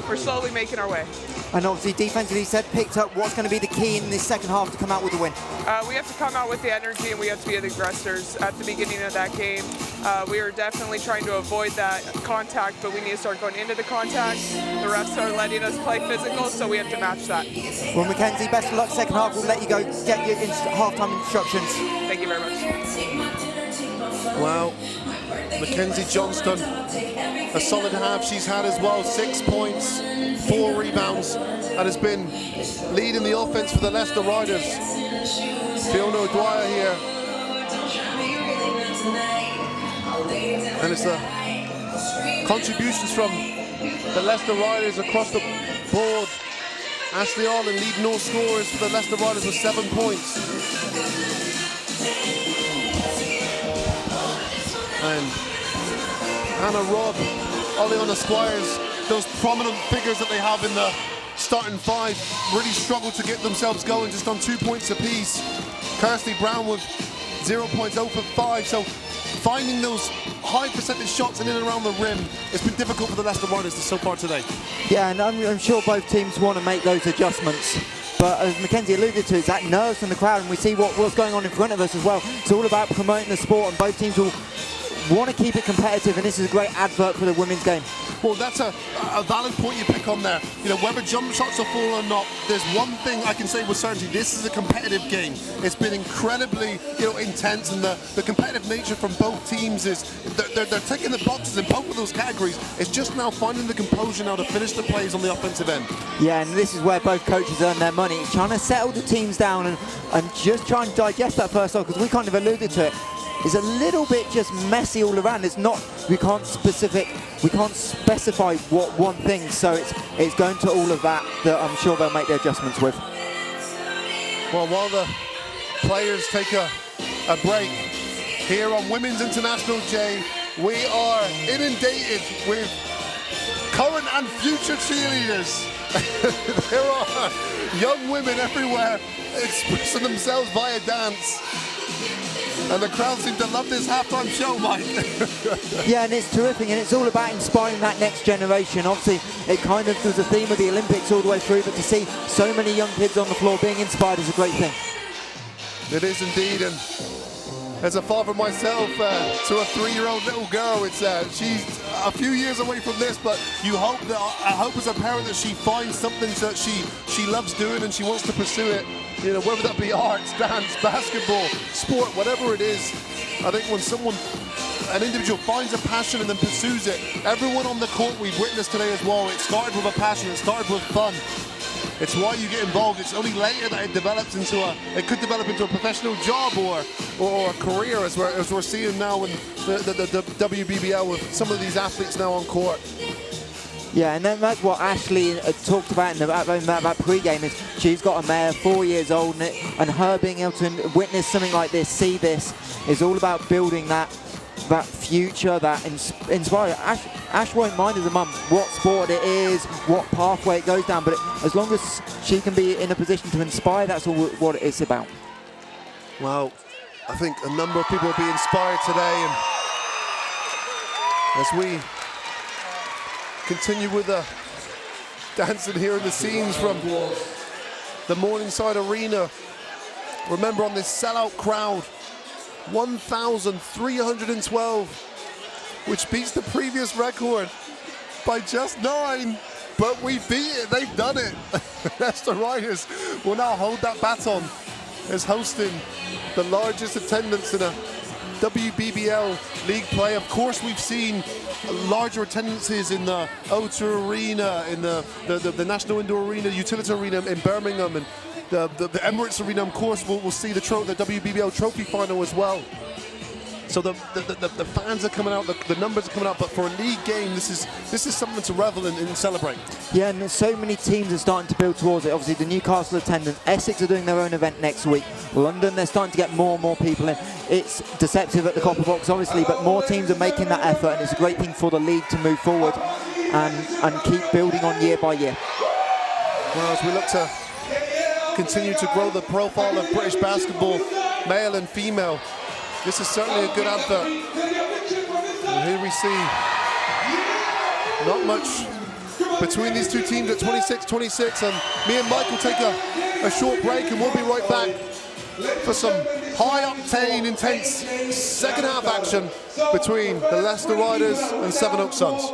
We're slowly making our way. And obviously defensively, you said, picked up. What's going to be the key in this second half to come out with the win? We have to come out with the energy, and we have to be the aggressors. At the beginning of that game, we were definitely trying to avoid that contact, but we need to start going into the contact. The refs are letting us play physical, so we have to match that. Well, Mackenzie, best of luck second half. We'll let you go get your halftime instructions. Thank you very much. Wow. Mackenzie Johnston, a solid half she's had as well. 6 points, 4 rebounds, and has been leading the offense for the Leicester Riders. Fiona O'Dwyer here. And it's the contributions from the Leicester Riders across the board. Ashley Arlen leading all scorers for the Leicester Riders with 7 points. And Anna Robb, Oleana Squires, those prominent figures that they have in the starting 5 really struggled to get themselves going, just on 2 points apiece. Kirsty Brown with 0 points, 0 for 5. So finding those high percentage shots in and around the rim, it's been difficult for the Leicester Riders so far today. Yeah, and I'm sure both teams want to make those adjustments. But as Mackenzie alluded to, it's that nerves from the crowd, and we see what's going on in front of us as well. It's all about promoting the sport, and both teams will want to keep it competitive, and this is a great advert for the women's game. Well, that's a valid point you pick on there. You know, whether jump shots are full or not, there's one thing I can say with certainty: this is a competitive game. It's been incredibly, intense, and the competitive nature from both teams is they're ticking the boxes in both of those categories. It's just now finding the composure now to finish the plays on the offensive end. Yeah, and this is where both coaches earn their money. It's trying to settle the teams down and just try and digest that first half, because we kind of alluded to it. It's a little bit just messy all around. It's not, we can't specify what one thing, so it's going to all of that I'm sure they'll make their adjustments with. Well, while the players take a break, here on Women's International, Jay. We are inundated with current and future cheerleaders. There are young women everywhere expressing themselves via dance. And the crowd seem to love this halftime show, Mike. Yeah, and it's terrific, and it's all about inspiring that next generation. Obviously, it kind of was a theme of the Olympics all the way through, but to see so many young kids on the floor being inspired is a great thing. It is indeed, and as a father myself to a 3-year-old little girl, it's she's a few years away from this, but I hope as a parent that she finds something that she loves doing and she wants to pursue it. You know, whether that be arts, dance, basketball, sport, whatever it is. I think when an individual finds a passion and then pursues it, everyone on the court we've witnessed today as well, it started with a passion, it started with fun. It's why you get involved. It's only later that it develops into it could develop into a professional job or a career, as we're seeing now in the WBBL with some of these athletes now on court. Yeah, and then that's what Ashley talked about in that pre-game, is she's got a mare, 4 years old, and her being able to witness something like this, see this, is all about building that future, that inspiring. Ash won't mind as a mum what sport it is, what pathway it goes down, but as long as she can be in a position to inspire, that's all what it's about. Well, I think a number of people will be inspired today, and as we continue with the dancing here in the scenes from the Morningside Arena. Remember, on this sellout crowd, 1,312, which beats the previous record by just 9. But we beat it, they've done it. Leicester Riders will now hold that baton as hosting the largest attendance in a WBBL league play. Of course, we've seen larger attendances in the O2 Arena, in the National Indoor Arena, Utility Arena in Birmingham, and the Emirates Arena. Of course, we'll see the WBBL Trophy Final as well. So the fans are coming out, the numbers are coming out, but for a league game, this is something to revel in and celebrate. Yeah, and there's so many teams are starting to build towards it. Obviously, the Newcastle attendance, Essex are doing their own event next week. London, they're starting to get more and more people in. It's deceptive at the Copper Box, obviously, but more teams are making that effort, and it's a great thing for the league to move forward and keep building on year by year. Well, as we look to continue to grow the profile of British basketball, male and female, this is certainly a good advert. And here we see not much between these two teams at 26-26, and me and Mike will take a short break, and we'll be right back for some high-octane, intense second-half action between the Leicester Riders and Sevenoaks Suns.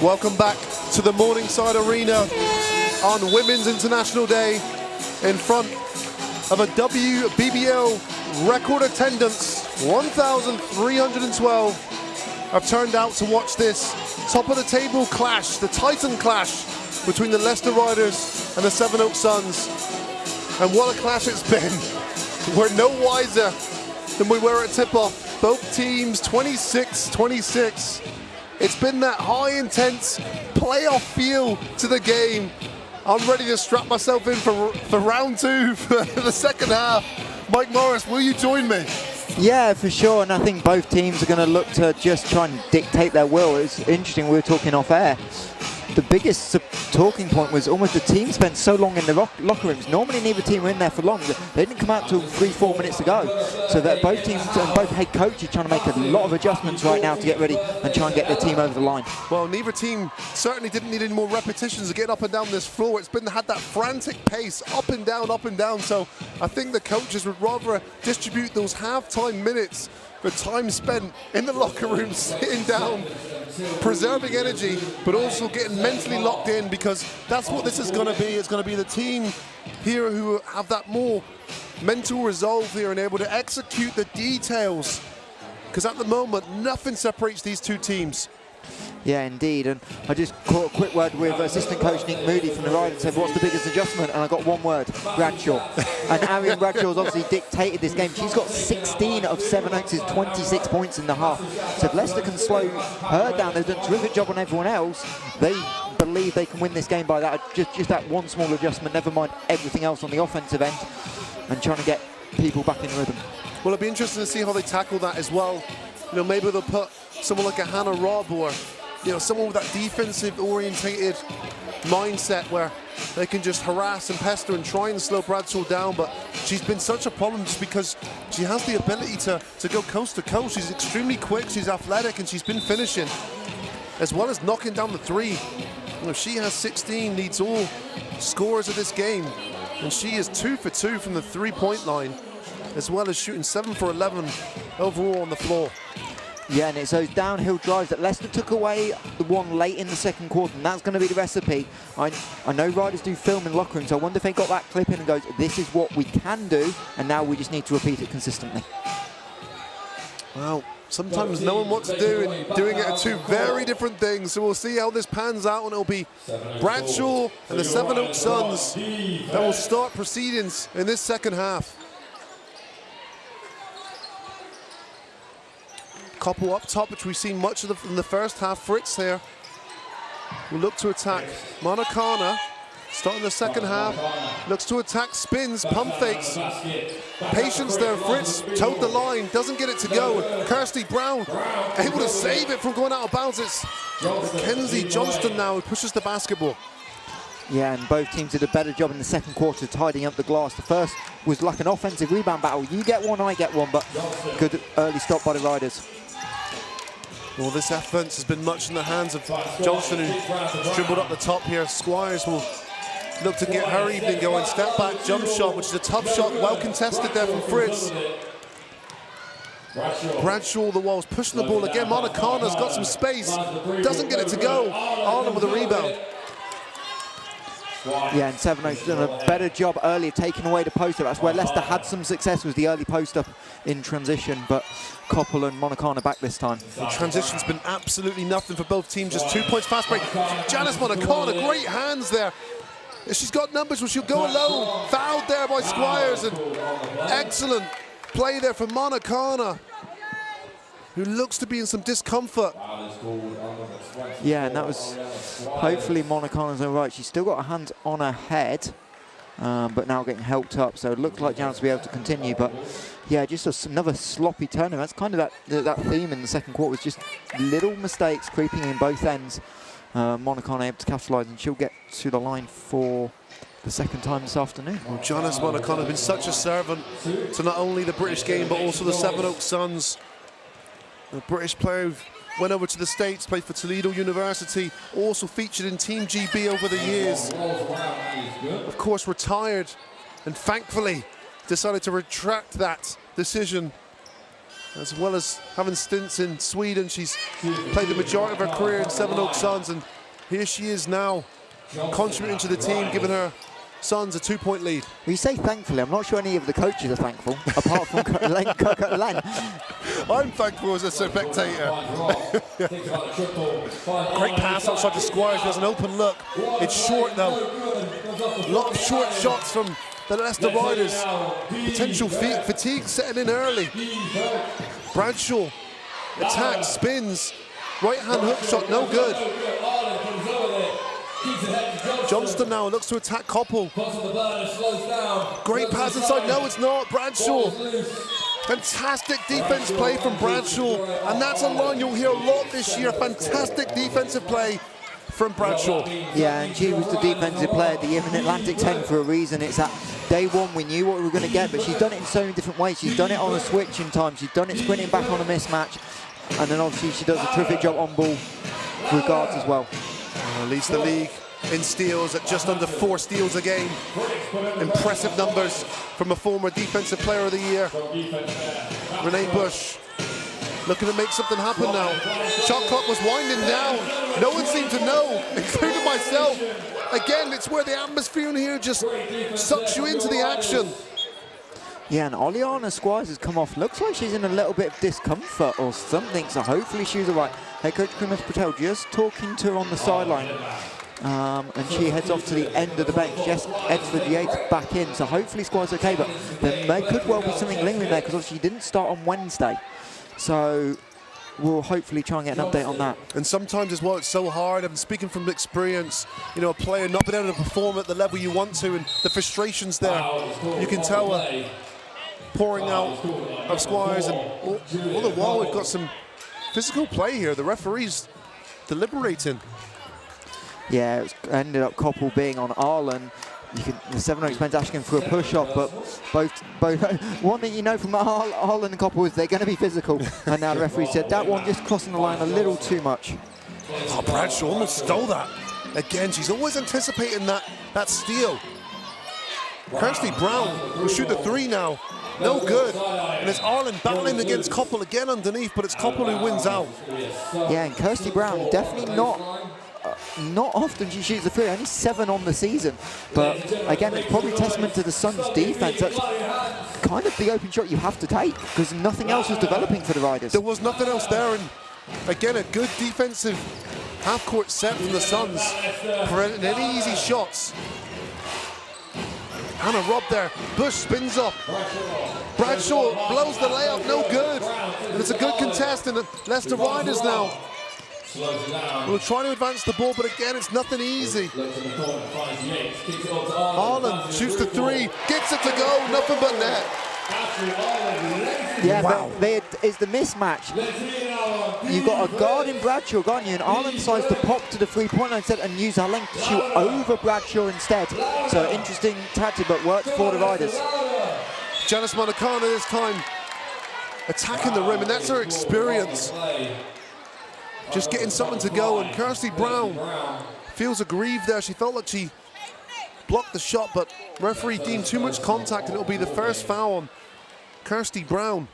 Welcome back to the Morningside Arena on Women's International Day in front of a WBBL record attendance. 1,312 have turned out to watch this top of the table clash, the Titan clash between the Leicester Riders and the Sevenoaks Suns. And what a clash it's been. We're no wiser than we were at tip-off. Both teams 26-26. It's been that high intense playoff feel to the game. I'm ready to strap myself in for round two for the second half. Mike Morris, will you join me? Yeah, for sure, and I think both teams are going to look to just try and dictate their will. It's interesting, we were talking off air. The biggest talking point was almost the team spent so long in the locker rooms. Normally neither team were in there for long. They didn't come out till 3-4 minutes to go. So that both teams and both head coaches trying to make a lot of adjustments right now to get ready and try and get their team over the line. Well, neither team certainly didn't need any more repetitions to get up and down this floor. It's had that frantic pace, up and down, up and down. So I think the coaches would rather distribute those halftime minutes for time spent in the locker room, sitting down, preserving energy, but also getting mentally locked in, because that's what this is going to be. It's going to be the team here who have that more mental resolve here and able to execute the details, because at the moment nothing separates these two teams. Yeah, indeed, and I just caught a quick word with assistant coach Nick Moody from the Riders and said, what's the biggest adjustment? And I got one word, Bradshaw. And Arian Bradshaw's obviously dictated this game. She's got 16 of Sevenoaks' 26 points in the half. So if Leicester can slow her down, they've done a terrific job on everyone else. They believe they can win this game by that, just that one small adjustment, never mind everything else on the offensive end, and trying to get people back in rhythm. Well, it'll be interesting to see how they tackle that as well. You know, maybe they'll put someone like a Hannah Robb, or someone with that defensive orientated mindset where they can just harass and pester and try and slow Bradshaw down. But she's been such a problem just because she has the ability to go coast to coast. She's extremely quick, she's athletic, and she's been finishing as well as knocking down the three. She has 16, leads all scorers of this game, and she is 2 for 2 from the three-point line, as well as shooting 7 for 11 overall on the floor. Yeah, and it's those downhill drives that Leicester took away the one late in the second quarter, and that's going to be the recipe. I know Riders do film in locker rooms, so I wonder if they got that clip in and goes, this is what we can do, and now we just need to repeat it consistently. Well, sometimes knowing what to do and doing it are two very different things, so we'll see how this pans out, and it'll be Bradshaw and the Sevenoaks Suns that will start proceedings in this second half. Couple up top, which we've seen much of in the first half. Fritz here will look to attack Monacana. Starting the second half, looks to attack, spins, pump fakes. Patience there, Fritz towed the line, doesn't get it to go. Kirsty Brown able to save it from going out of bounds. It's Mackenzie Johnston now who pushes the basketball. Yeah, and both teams did a better job in the second quarter tidying up the glass. The first was like an offensive rebound battle. You get one, I get one, but good early stop by the Riders. Well, this offense has been much in the hands of Johnston, who dribbled up the top here. Squires will look to get her evening going. Step back jump shot, which is a tough shot, well contested there from Fritz. Bradshaw, the walls, pushing the ball again. Monacana's got some space, doesn't get it to go. Arlen with a rebound. Yeah, and Sevenoaks done a better job earlier taking away the post-up. That's where Leicester had some success, was the early post-up in transition, but Koppel and Monacana back this time. The transition's been absolutely nothing for both teams, just 2 points fast break. Janice Monacana, great hands there. She's got numbers, but she'll go alone. Fouled there by Squires, and excellent play there from Monacana, who looks to be in some discomfort. Yeah, and that was, hopefully Monacana's all right. She's still got her hands on her head, but now getting helped up, so it looks like Janice will be able to continue. But yeah, just another sloppy turnover. That's kind of that theme in the second quarter, was just little mistakes creeping in both ends. Monacana able to capitalise, and she'll get to the line for the second time this afternoon. Well, Janice Monacana has been such a servant to not only the British game, but also the Sevenoaks Suns. A British player who went over to the States, played for Toledo University, also featured in Team GB over the years. Of course, retired, and thankfully decided to retract that decision as well as having stints in Sweden. She's played the majority of her career in Sevenoaks Suns, and here she is now contributing to the team, giving her Suns a 2-point lead. Well, you say thankfully, I'm not sure any of the coaches are thankful, apart from Len. I'm thankful as a spectator. Great pass outside to Squires. There's an open look. It's short though. A lot of short shots from the Leicester Riders. Potential fatigue setting in early. Bradshaw attacks, spins. Right hand hook shot, no good. Johnston now looks to attack Koppel. Great pass inside, no it's not, Bradshaw. Fantastic defense play from Bradshaw, and that's a line you'll hear a lot this year. Fantastic defensive play from Bradshaw. Yeah, and she was the defensive player of the year in Atlantic 10 for a reason. It's that day one we knew what we were going to get, but she's done it in so many different ways. She's done it on a switch in time, she's done it sprinting back on a mismatch, and then obviously she does a terrific job on ball with guards as well. Leads the league in steals at just under 4 steals a game. Impressive numbers from a former defensive player of the year. Renee Bush looking to make something happen now. Shot clock was winding down. No one seemed to know, including myself. Again, it's where the atmosphere in here just sucks you into the action. Yeah, and Oleana Squires has come off. Looks like she's in a little bit of discomfort or something, so hopefully she's all right. Head coach Krimis Patel just talking to her on the sideline. And she heads off to the end of the bench. Jess Edford Yates back in, so hopefully Squires okay, but there could well be something lingering there because obviously she didn't start on Wednesday. So we'll hopefully try and get an update on that. And sometimes as well, it's so hard. I'm speaking from experience, you know, a player not being able to perform at the level you want to, and the frustrations there. You can tell pouring out of Squires, and all the while we've got some physical play here. The referee's deliberating. Yeah, it ended up Koppel being on Arlen. The Sevenoaks bench asking for a push-off, but both one thing you know from Arlen and Koppel is they're going to be physical. And now the referee said that one just crossing the line a little too much. Oh, Bradshaw almost stole that. Again, she's always anticipating that steal. Kirsty Brown will shoot the 3 now. No good. And it's Arlen battling against Koppel again underneath, but it's Koppel who wins out. Yeah, and Kirsty Brown definitely not often she shoots a 3, only 7 on the season. But again, it's probably testament to the Suns' defense. That's kind of the open shot you have to take because nothing else was developing for the Riders. There was nothing else there, and again, a good defensive half-court set from the Suns, preventing any easy shots. Hannah Robb there. Bush spins up. Bradshaw blows the layup, no good. And it's a good contest, and the Leicester Riders now will try to advance the ball, but again, it's nothing easy. Arlen shoots the 3, gets it to go, nothing but net. Yeah, wow. But it's the mismatch. You've got a guard in Bradshaw, got you, and Arlen decides to pop to the 3-point line instead and use her length to shoot over Bradshaw instead. So interesting tactic, but worked for the Riders. Janice Monacana this time attacking the rim, and that's her experience. Just getting something to go, and Kirsty Brown feels aggrieved there. She felt like she blocked the shot, but referee deemed too much contact, and it'll be the first foul on Kirsty Brown.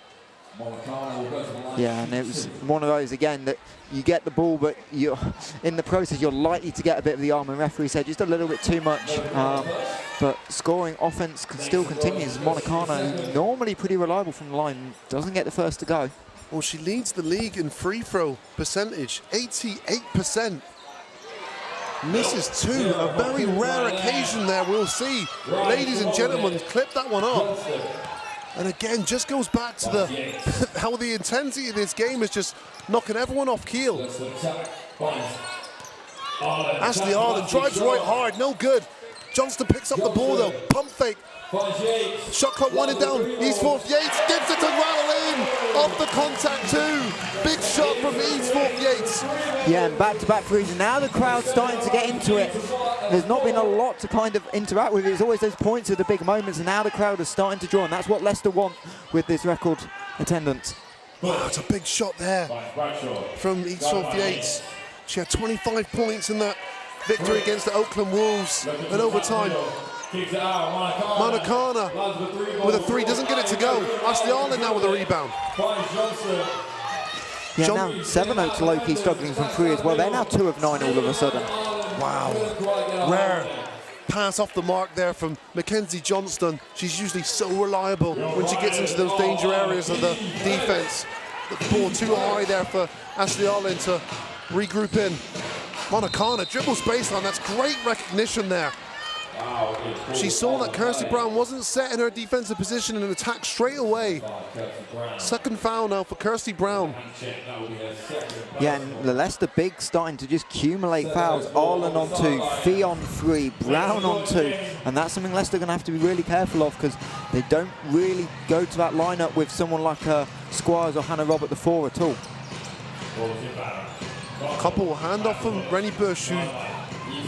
Yeah, and it was one of those again that you get the ball, but you're in the process you're likely to get a bit of the arm, and referee said just a little bit too much. But scoring offense still continues. Monacana, normally pretty reliable from the line, doesn't get the first to go. Well, she leads the league in free throw percentage, 88%. Misses 2, a very rare occasion there, we'll see. Ladies and gentlemen, clip that one up. And again, just goes back to the how the intensity of this game is just knocking everyone off keel. Ashley Arlen drives right hard, no good. Johnston picks up the ball though, pump fake. Shot clock winding down, Eastforth Yates gets it to rattle in, off the contact too. Big shot from Eastforth Yates. Yeah, and back-to-back threes, and now the crowd's starting to get into it. There's not been a lot to kind of interact with. There's always those points of the big moments, and now the crowd is starting to draw, and that's what Leicester want with this record attendance. Wow, it's a big shot there from Eastforth Yates. She had 25 points in that victory against the Oakland Wolves in overtime. Kicks it out. Monacana with a three, doesn't get it to go. Ashley Arlen now with a rebound. Yeah, now Sevenoaks low-key struggling from three as well. They're now 2 of 9 all of a sudden. Wow. Rare pass off the mark there from Mackenzie Johnston. She's usually so reliable when she gets into those danger areas of the defense. The ball too high there for Ashley Arlen to regroup in. Monacana dribbles baseline. That's great recognition there. She saw that Kirsty Brown wasn't set in her defensive position and attacked straight away. Second foul now for Kirsty Brown. Yeah, and the Leicester big starting to just accumulate fouls. Arlen on 2, Fee on 3, Brown on 2. And that's something Leicester are going to have to be really careful of because they don't really go to that lineup with someone like Squires or Hannah Robb at the 4 at all. Couple handoff from Rennie Bush, who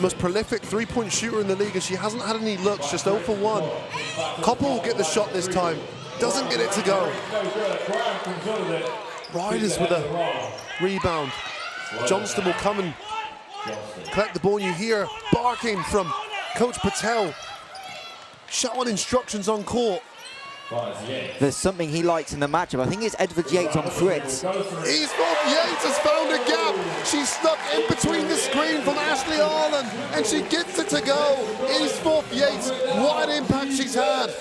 most prolific three-point shooter in the league, and she hasn't had any looks, just 0 for 1. Koppel will get the shot this time, doesn't get it to go. Riders with a rebound. Johnston will come and collect the ball. You hear barking from Coach Patel. Shot instructions on court. There's something he likes in the matchup. I think it's Edward Yates on Fritz. Eastbourne Yates has found a gap. She's stuck in between the screen from Ashley Arlen, and she gets it to go. Eastbourne Yates, what an impact she's had.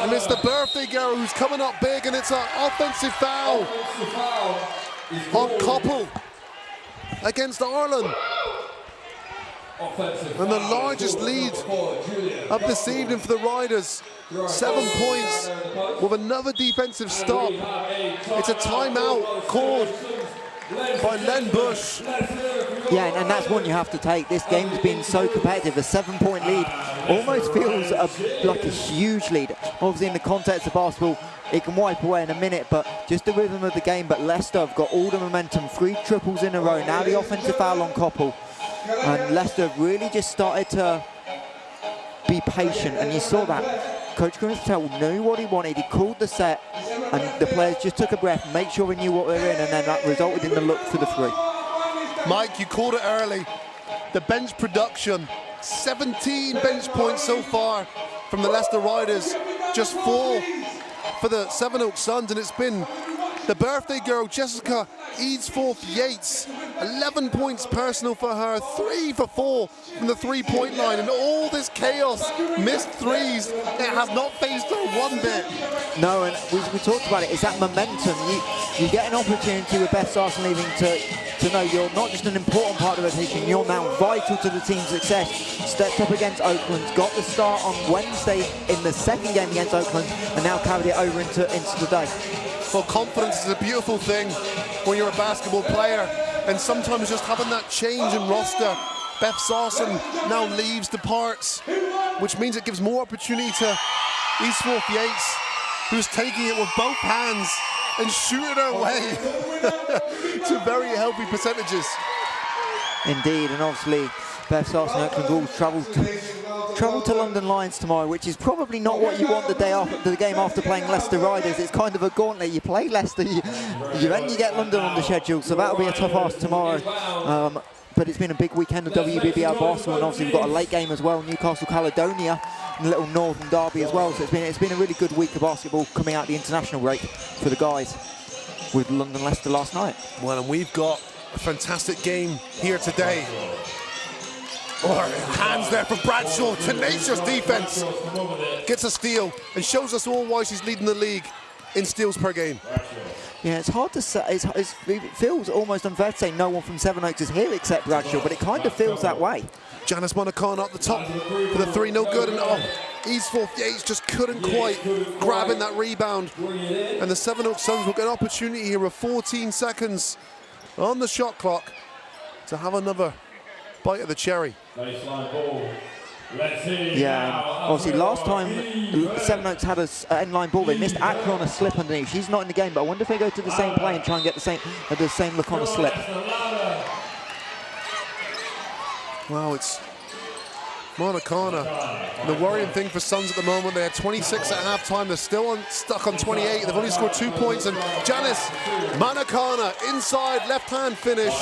And it's the birthday girl who's coming up big, and it's an offensive foul on Koppel against Arlen. And the largest lead of this evening for the Riders. 7 points with another defensive stop. It's a timeout called by Len Bush. Yeah, and that's one you have to take. This game's been so competitive. A 7-point lead almost feels like a huge lead. Obviously, in the context of basketball, it can wipe away in a minute, but just the rhythm of the game. But Leicester have got all the momentum, 3 triples in a row. Now the offensive foul on Koppel. And Leicester have really just started to be patient, and you saw that. Coach Patel knew what he wanted. He called the set, and the players just took a breath, make sure they knew what they were in, and then that resulted in the look for the 3. Mike, you called it early. The bench production, 17 bench points so far from the Leicester Riders, just 4 for the Sevenoaks Suns, and it's been the birthday girl, Jessica Eadsforth Yates, 11 points personal for her, 3 for 4 from the 3-point line, and all this chaos, missed threes, it has not phased her one bit. No, and we talked about it, it's that momentum. You get an opportunity with Beth Sarson leaving to know you're not just an important part of the rotation, you're now vital to the team's success. Stepped up against Oakland, got the start on Wednesday in the second game against Oakland, and now carried it over into the day. Well, confidence is a beautiful thing when you're a basketball player, and sometimes just having that change in roster. Beth Sarson now leaves, departs, which means it gives more opportunity to Eastforth Yates, who's taking it with both hands and shooting her way to very healthy percentages. Indeed, and obviously Beth Sarson and Oakland Wolves travel to London Lions tomorrow, which is probably not what you want the day after the game after playing Leicester Riders. It's kind of a gauntlet. You play Leicester, then you get London on the schedule, so that'll be a tough ask tomorrow. But it's been a big weekend of WBBL basketball, and obviously we've got a late game as well, Newcastle Caledonia, and a little Northern Derby as well. So it's been a really good week of basketball coming out the international break for the guys with London Leicester last night. Well, and we've got a fantastic game here today. Hands there from Bradshaw, tenacious defense. Gets a steal and shows us all why she's leading the league in steals per game. Yeah, it's hard to say. It feels almost unfair to say no one from Sevenoaks is here except Bradshaw, but it kind of feels that way. Janice Monacana up the top for the 3, no good. And Eastforth Yates just couldn't quite grab in that rebound. And the Sevenoaks Suns will get an opportunity here with 14 seconds on the shot clock to have another bite of the cherry. Yeah, obviously last time Sevenoaks had an end-line ball, they missed Akra on a slip underneath. She's not in the game, but I wonder if they go to the same play and try and get the same look on a slip. Wow, it's Manakana. The worrying thing for Suns at the moment, they had 26 at halftime. They're still stuck on 28. They've only scored 2 points. And Janice Manakana, inside left-hand finish.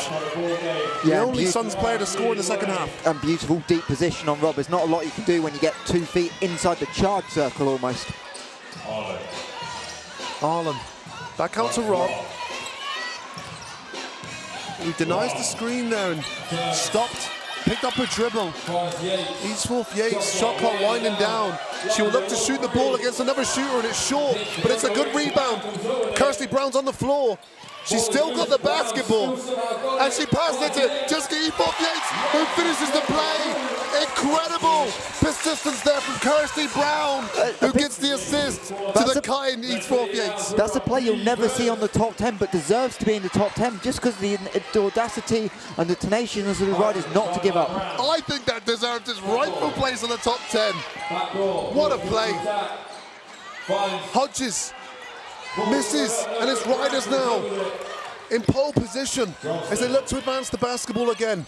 The only Suns player to score in the second half. And beautiful deep position on Rob. There's not a lot you can do when you get 2 feet inside the charge circle almost. Arlen, back out to Rob. He denies the screen there and stopped. Picked up her dribble. Eastwolf Yates, shot clock winding down. She will look to shoot the ball against another shooter and it's short, but it's a good rebound. Kirsty Brown's on the floor. She's still got the basketball. And she passed it to Jessica Eastwolf Yates, who finishes the play. Incredible persistence there from Kirsty Brown, who gets the assist to the kind Eastwolf Yates. That's a play you'll never see on the top 10, but deserves to be in the top 10 just because the audacity and the tenaciousness of the Riders not to give up. I think that deserves its rightful place in the top 10. What a play. Hodges misses, and it's Riders now in pole position as they look to advance the basketball again.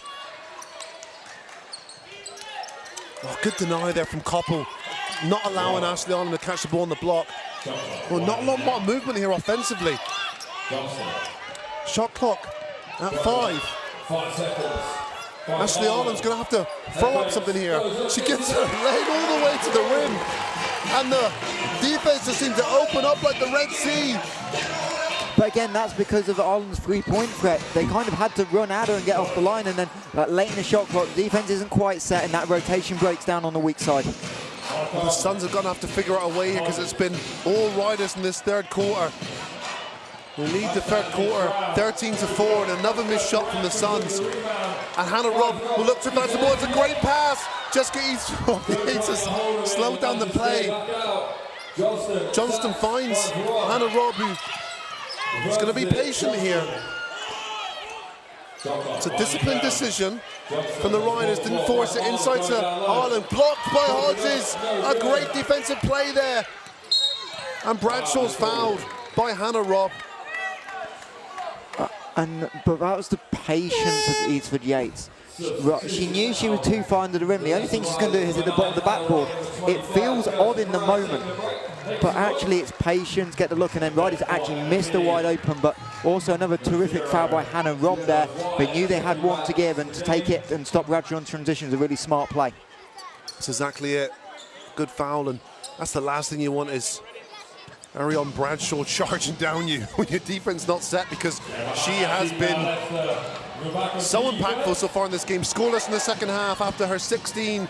Oh, good deny there from Koppel, not allowing Ashley Arlen to catch the ball on the block. Well, not a lot more movement here offensively. Shot clock at 5. Ashley Arlen's going to have to throw up something here. She gets her leg all the way to the rim, and the defense just seems to open up like the Red Sea. But again, that's because of Ireland's 3-point threat. They kind of had to run at her and get off the line, and then late in the shot clock, the defense isn't quite set, and that rotation breaks down on the weak side. Well, the Suns are going to have to figure out a way here because it's been all Riders in this third quarter. We lead the third quarter 13-4, and another missed shot from the Suns. And Hannah Robb will look to advance the ball. It's a great pass. Just get Yates to slow down the play. Johnston finds Hannah Robb, who's going to be patient here. It's a disciplined decision from the Riders. Didn't force it inside to Arlen. Blocked by Hodges. A great defensive play there. And Bradshaw's fouled by Hannah Robb. But that was the patience of Eastford Yates. She knew she was too far under the rim. The only thing she's going to do is at the bottom of the backboard. It feels odd in the moment, but actually it's patience, get the look, and then Riders actually missed a wide open, but also another terrific foul by Hannah Robb there. They knew they had one to give, and to take it and stop Bradshaw on transition is a really smart play. That's exactly it. Good foul, and that's the last thing you want is Ariane Bradshaw charging down you when your defense not set, because she has been so impactful so far in this game. Scoreless in the second half after her 16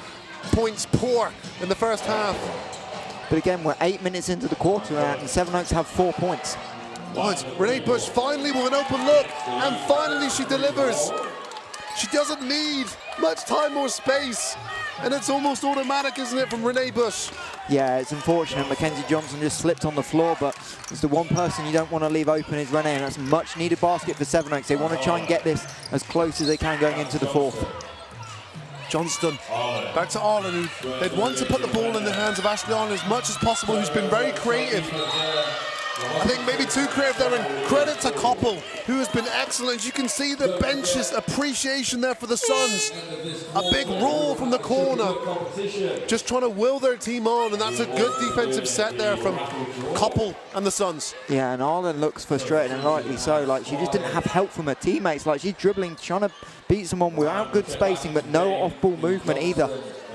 points poor in the first half. But again, we're 8 minutes into the quarter and Sevenoaks have 4 points. Right, Renee Bush finally with an open look, and finally she delivers. She doesn't need much time or space, and it's almost automatic, isn't it, from Renee Bush? Yeah, it's unfortunate. Mackenzie Johnson just slipped on the floor, but it's the one person you don't want to leave open is Renee, and that's a much needed basket for Sevenoaks. They want to try and get this as close as they can going into the fourth. Johnston, back to Arlen, who they'd want to put the ball in the hands of Ashley Arlen as much as possible, who's been very creative. I think maybe too creative there, and credit to Koppel, who has been excellent. You can see the bench's appreciation there for the Suns. A big roar from the corner, just trying to will their team on, and that's a good defensive set there from Koppel and the Suns. Yeah, and Arlen looks frustrated, and rightly so. Like, she just didn't have help from her teammates. Like, she's dribbling, trying to beat someone without good spacing, but no off-ball movement either.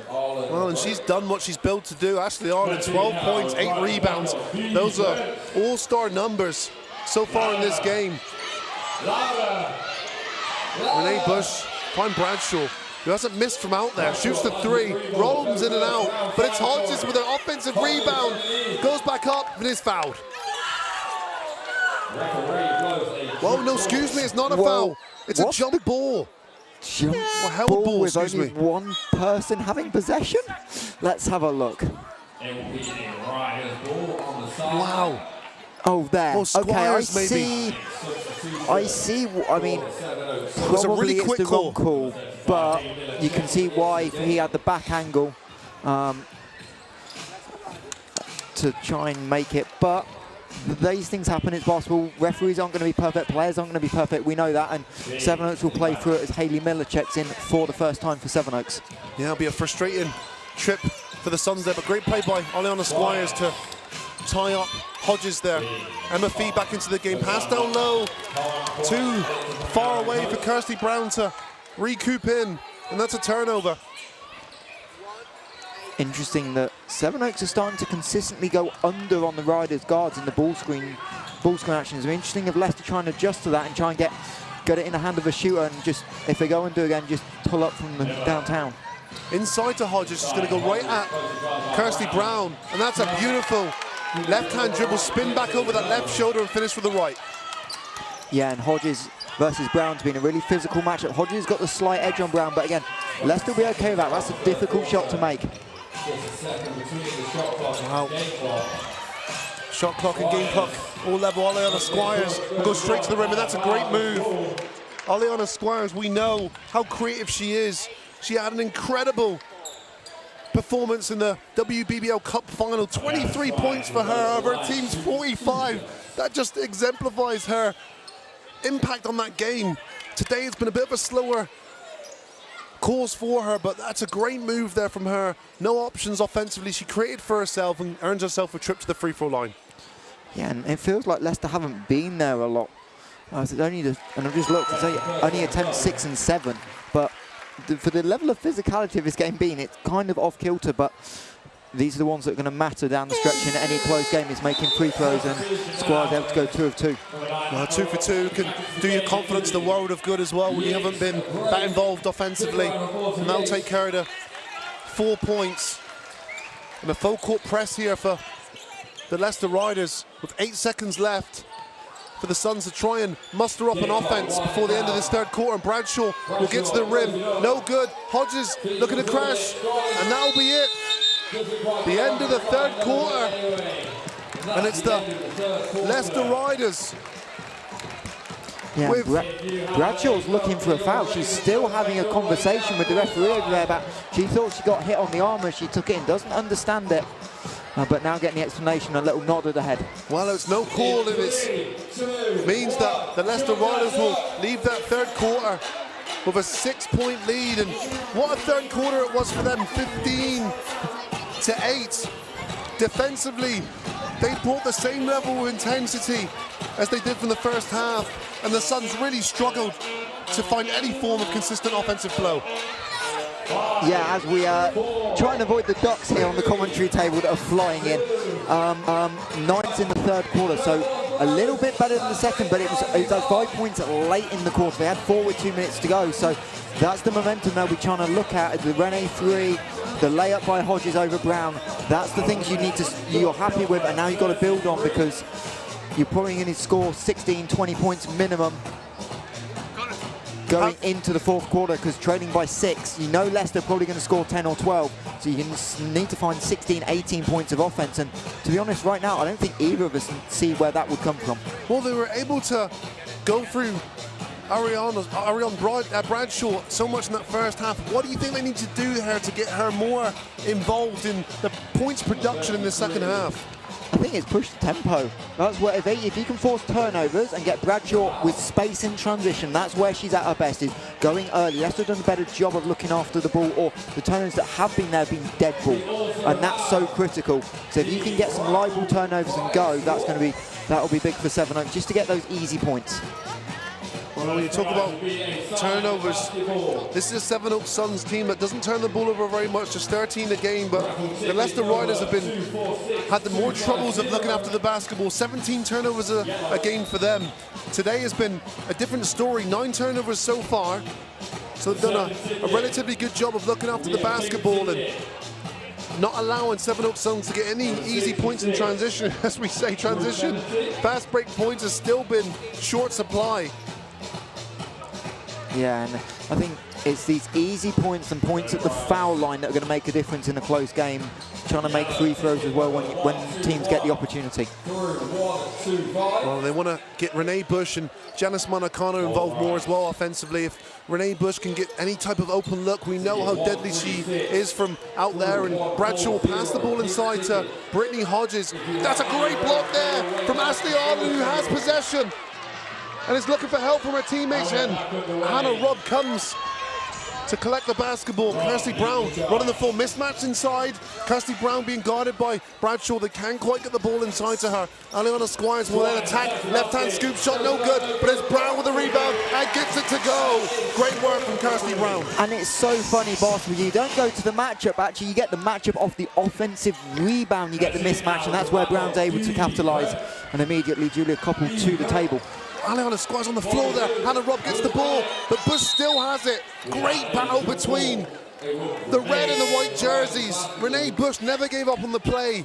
Well, and she's done what she's built to do. Ashley Arlen, 12 points, 8 rebounds. Those are all-star numbers so far in this game. Renee Bush, find Bradshaw, who hasn't missed from out there. Shoots the 3, rolls in and out, but it's Hodges with an offensive rebound. Goes back up and is fouled. Whoa, no, excuse me, it's not a foul. It's a jump ball. Or held ball with only one person having possession? Let's have a look. Wow. Oh, there. Squires, okay, I see. I mean, probably it's the wrong call, but you can see why he had the back angle to try and make it. But these things happen, it's basketball. Referees aren't going to be perfect, players aren't going to be perfect, we know that, and Sevenoaks will play through it as Hayley Miller checks in for the first time for Sevenoaks. Yeah, it'll be a frustrating trip for the Suns there, but great play by Oleana Squires to tie up Hodges there. Emma Fee back into the game, pass down low, too far away for Kirsty Brown to recoup in, and that's a turnover. Interesting that Sevenoaks are starting to consistently go under on the Riders' guards in the ball screen actions. It's interesting if Leicester try and adjust to that and try and get it in the hand of a shooter, and just, if they go under again, just pull up from the downtown. Inside to Hodges, she's going to go right at Kirsty Brown, and that's a beautiful left-hand dribble, spin back over that left shoulder and finish with the right. Yeah, and Hodges versus Brown's been a really physical matchup. Hodges got the slight edge on Brown, but again, Leicester will be okay with that. That's a difficult shot to make. Wow. Shot clock and game clock all level. Oleana Squires goes straight to the rim, and that's a great move. Oleana Squires, we know how creative she is. She had an incredible performance in the WBBL Cup final. 23 points for her over her team's 45. That just exemplifies her impact on that game. Today it's been a bit of a slower course for her, but that's a great move there from her. No options offensively. She created for herself and earns herself a trip to the free throw line. Yeah, and it feels like Leicester haven't been there a lot. And I've just looked and say only attempts 6 and 7, but for the level of physicality of this game being, it's kind of off kilter, but these are the ones that are going to matter down the stretch in any close game, is making free throws, and Squires able to go 2 of 2. Well, 2 for 2 can do your confidence the world of good as well when you haven't been that involved offensively. And they'll take her to 4 points. And a full court press here for the Leicester Riders with 8 seconds left for the Suns to try and muster up an offense before the end of this third quarter. And Bradshaw will get to the rim. No good. Hodges looking to crash. And that'll be it. The end of the third quarter. And it's the Leicester Riders. Yeah, Bradshaw's looking for a foul. She's still having a conversation with the referee over there about, she thought she got hit on the arm as she took it in, doesn't understand it. But now getting the explanation, a little nod of the head. Well, it's no call, and it means that the Leicester Riders will leave that third quarter with a 6-point lead. And what a third quarter it was for them, 15-8. Defensively, they brought the same level of intensity as they did from the first half, and the Suns really struggled to find any form of consistent offensive flow. Yeah, as we try and avoid the ducks here on the commentary table that are flying in. 9s in the third quarter, so a little bit better than the second, but it was 5 points late in the quarter. They had 4 with 2 minutes to go, so that's the momentum they'll be trying to look at. The Renee 3, the layup by Hodges over Brown. That's the things you're happy with, and now you've got to build on, because you're probably going to score 16, 20 points minimum going into the fourth quarter, because trailing by 6, you know Leicester are probably going to score 10 or 12, so you need to find 16, 18 points of offense. And to be honest, right now, I don't think either of us see where that would come from. Well, they were able to go through Ariane Bradshaw so much in that first half. What do you think they need to do there to get her more involved in the points production in the second half? I think it's push the tempo. That's where if you can force turnovers and get Bradshaw with space in transition, that's where she's at her best, is going early. Leicester have done a better job of looking after the ball, or the turnovers that have been there have been dead ball, and that's so critical. So if you can get some live ball turnovers and go, that'll be big for Sevenoaks, just to get those easy points. Well, when you talk about turnovers, this is a Sevenoaks Suns team that doesn't turn the ball over very much, just 13 a game, but the Leicester Riders have had the more troubles of looking after the basketball. 17 turnovers a game for them. Today has been a different story, 9 turnovers so far, so they've done a relatively good job of looking after the basketball and not allowing Sevenoaks Suns to get any easy points in transition. As we say, transition, fast break points has still been short supply. Yeah, and I think it's these easy points and points at the foul line that are going to make a difference in a close game, trying to make free throws as well when teams get the opportunity. Well, they want to get Renee Bush and Janice Monacano involved more as well offensively. If Renee Bush can get any type of open look, we know how deadly she is from out there, and Bradshaw passed the ball inside to Brittany Hodges. That's a great block there from Ashley Arlen, who has possession and is looking for help from her teammates, and Hannah Robb comes to collect the basketball. Kirsty Brown running the full mismatch inside. Kirsty Brown being guarded by Bradshaw. They can't quite get the ball inside to her. Aliana Squires will then attack. Left-hand scoop shot, no good. But it's Brown with the rebound and gets it to go. Great work from Kirsty Brown. And it's so funny, boss, you don't go to the matchup. Actually, you get the matchup off the offensive rebound. You get the mismatch, and that's where Brown's able to capitalise. And immediately, Julia Koppel to the table. Aliana Squires on the floor there. Hannah Robb gets the ball, but Bush still has it. Great battle between the red and the white jerseys. Renee Bush never gave up on the play.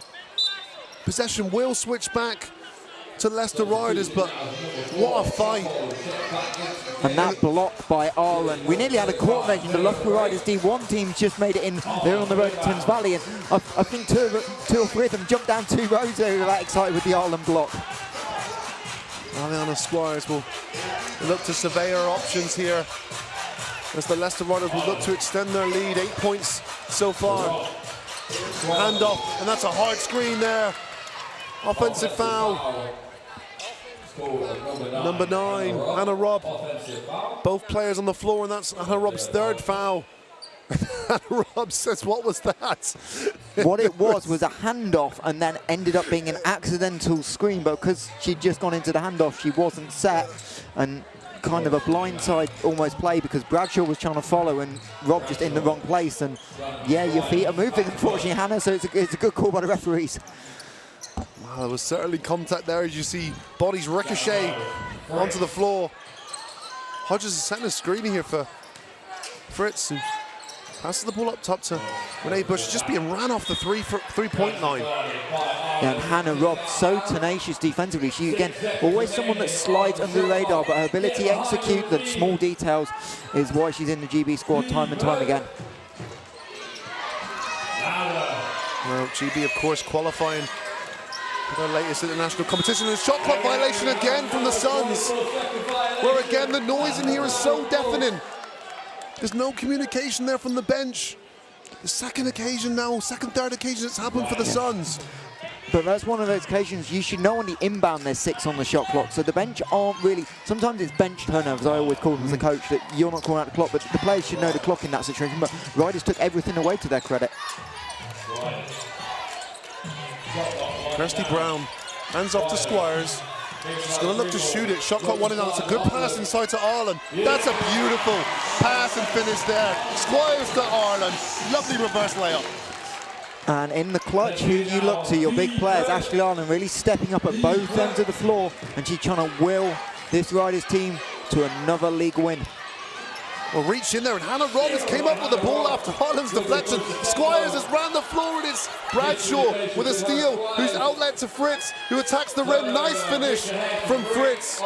Possession will switch back to Leicester Riders, but what a fight. And that block by Arlen. We nearly had a court invasion. The Loughborough Riders D1 teams just made it in. They're on the road to Thames Valley, and I think two or three of them jumped down 2 rows. They were that excited with the Arlen block. Aliana Squires will look to survey her options here as the Leicester Riders will look to extend their lead. 8 points so far. Hand off, and that's a hard screen there. Offensive foul. Number 9, Hannah Robb. Both players on the floor, and that's Hannah Robb's 3rd foul. Hannah Robb says, what was that? What it was a handoff, and then ended up being an accidental screen, but because she'd just gone into the handoff, she wasn't set, and kind of a blindside almost play because Bradshaw was trying to follow and Robb just in the wrong place, and yeah, your feet are moving, unfortunately, Hannah, so it's a good call by the referees. Wow, there was certainly contact there as you see bodies ricochet onto the floor. Hodges is setting a screen here for Fritz, who passes the ball up top to Renee Bush, just being ran off the three-point line. Yeah, and Hannah Robb, so tenacious defensively. She, again, always someone that slides under the radar, but her ability to execute the small details is why she's in the GB squad time and time again. Well, GB, of course, qualifying for their latest international competition. And a shot clock violation again from the Suns, where again the noise in here is so deafening. There's no communication there from the bench. The second occasion now, third occasion it's happened for the Suns. But that's one of those occasions you should know on the inbound there's 6 on the shot clock. So the bench aren't really, sometimes it's bench turnovers, I always call them as a coach, that you're not calling out the clock, but the players should know the clock in that situation. But Riders took everything away to their credit. Kirsty Brown, hands off to Squires. She's going to look to shoot it. Shot clock running on. It's a good pass inside to Arlen. That's a beautiful pass and finish there. Squires to Arlen. Lovely reverse layup. And in the clutch, who you look to, your big players, Ashley Arlen really stepping up at both ends of the floor, and she's trying to will this Riders team to another league win. Well, reach in there, and Hannah Robbins came up with the ball after Arlen's deflection. Squires has ran the floor, and it's Bradshaw with a steal, who's outlet to Fritz, who attacks the rim. Nice finish from Fritz.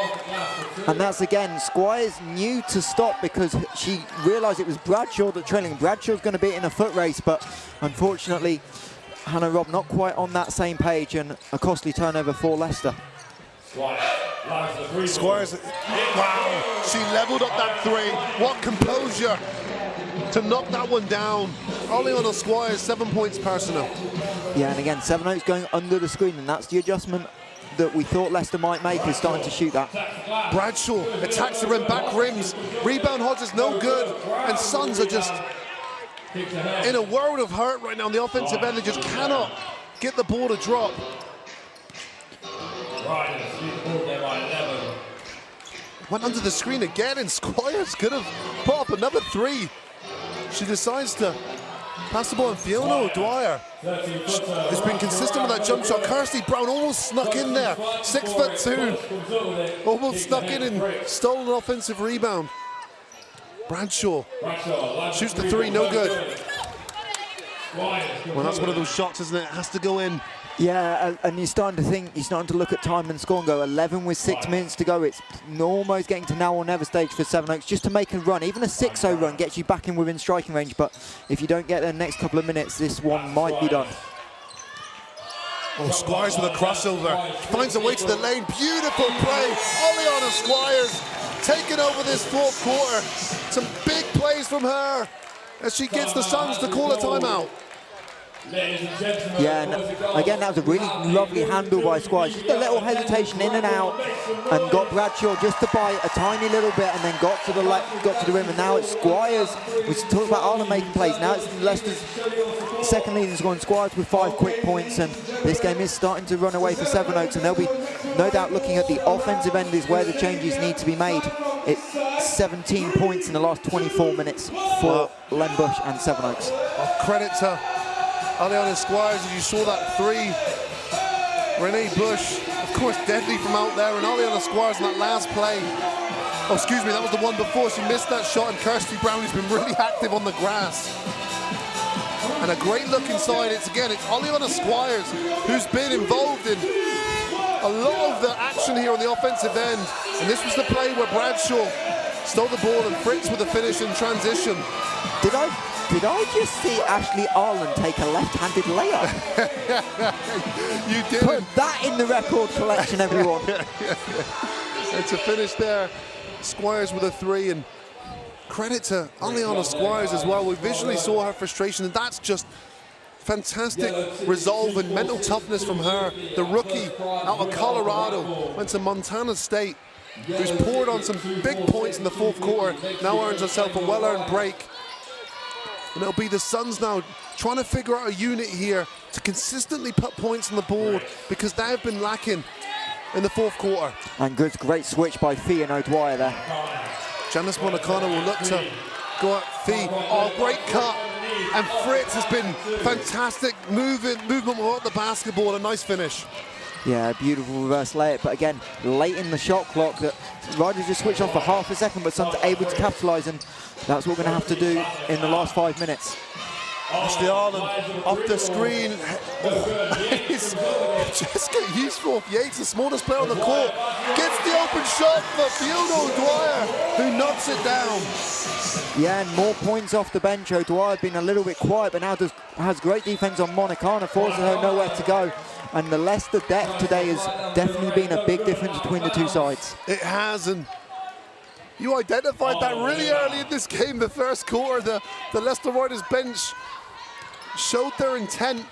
And that's, again, Squires knew to stop because she realised it was Bradshaw that trailing. Bradshaw's going to be in a foot race, but unfortunately, Hannah Robb not quite on that same page, and a costly turnover for Leicester. Squires, wow, she levelled up that 3. What composure to knock that one down. Oleana Squires, 7 points personal. Yeah, and again, Sevenoaks going under the screen, and that's the adjustment that we thought Leicester might make, is starting to shoot that. Bradshaw attacks the rim, back rims. Rebound Hodges, no good. And Suns are just in a world of hurt right now on the offensive end. They just cannot get the ball to drop. Went under the screen again, and Squires could have put up another 3. She decides to pass the ball, and Fiona O'Dwyer has been consistent with that jump shot. Kirsty Brown almost snuck in there, 6'2", almost snuck in and stole an offensive rebound. Bradshaw shoots the 3, no good. Well, that's one of those shots, isn't it? It has to go in. Yeah, and you're starting to look at time and score and go 11 with 6 minutes to go. It's almost getting to now or never stage for Sevenoaks just to make a run. Even a 6-0 run gets you back in within striking range, but if you don't get there in the next couple of minutes, this one might be done. Oh, Squires with a crossover. Finds a way to the lane. Beautiful play. Oleana Squires taking over this 4th quarter. Some big plays from her as she gets the Suns to call a timeout. Ladies and gentlemen, Yeah, and again, that was a really lovely handle by Squires. Just a little hesitation in and out, and got Bradshaw just to bite a tiny little bit, and then got to the rim. And now it's Squires. We talked about Ireland making plays. Now it's Leicester's second leading scoring. Squires with 5 quick points, and this game is starting to run away for Sevenoaks, and they'll be no doubt looking at the offensive end is where the changes need to be made. It's 17 points in the last 24 minutes for Len Bush and Sevenoaks. Credit to Aliana Squires as you saw that three. Renee Bush, of course, deadly from out there, and Aliana Squires in that last play. Oh, excuse me, that was the one before. She missed that shot, and Kirsty Brown has been really active on the grass. And a great look inside. It's Aliana Squires who's been involved in a lot of the action here on the offensive end. And this was the play where Bradshaw stole the ball and Fritz with the finish in transition. Did I just see Ashley Arlen take a left-handed layup? You did. Put that in the record collection, everyone. It's a finish there. Squires with a three, and credit to Aliana Squires as well. We visually saw her frustration, and that's just fantastic resolve and mental toughness from her. The rookie out of Colorado, went to Montana State, who's poured on some big points in the fourth quarter, now earns herself a well-earned break. And it'll be the Suns now trying to figure out a unit here to consistently put points on the board, because they have been lacking in the fourth quarter. And good, great switch by Fee and O'Dwyer there. Janice Monacano will look to go at Fee. Oh, great cut. And Fritz has been fantastic movement without the basketball. A nice finish. Yeah, beautiful reverse layup, but again, late in the shot clock, that Riders just switched on for half a second, but Suns able to capitalise, and that's what we're going to have to do in the last 5 minutes. Ashley Arlen off the screen. Jessica Yates, the smallest player on the court, gets the open shot for Fiona O'Dwyer, who knocks it down. Yeah, and more points off the bench. O'Dwyer been a little bit quiet, but now has great defence on Monacana, forces her nowhere to go. And the Leicester depth today has definitely been a big difference between the two sides. It has, and you identified that really early in this game, the first quarter. The Leicester Riders bench showed their intent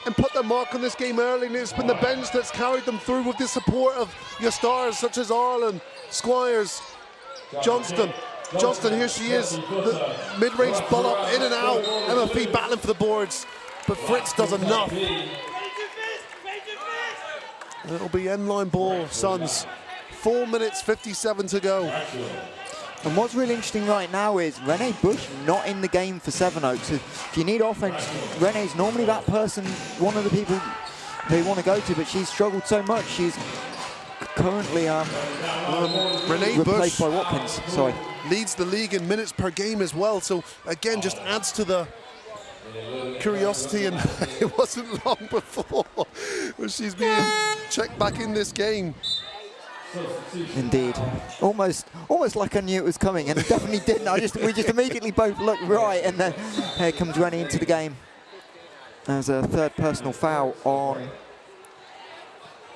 and put their mark on this game early, and it's been the bench that's carried them through with the support of your stars such as Arlen, Squires, Johnston. Johnston, here she is, the mid-range ball up, in and out. Emma Fee battling for the boards, but Fritz does enough. It'll be end-line ball, Suns. 4 minutes 57 to go. And what's really interesting right now is Renee Bush not in the game for Sevenoaks. If you need offense, Renee's normally that person, one of the people they want to go to, but she's struggled so much. She's currently Renee replaced Bush by Watkins. Sorry. Leads the league in minutes per game as well. So again, just adds to the curiosity, and it wasn't long before when she's being checked back in this game. Indeed, almost like I knew it was coming, and it definitely didn't. We just immediately both looked right, and then here comes Rennie into the game. There's a third personal foul on,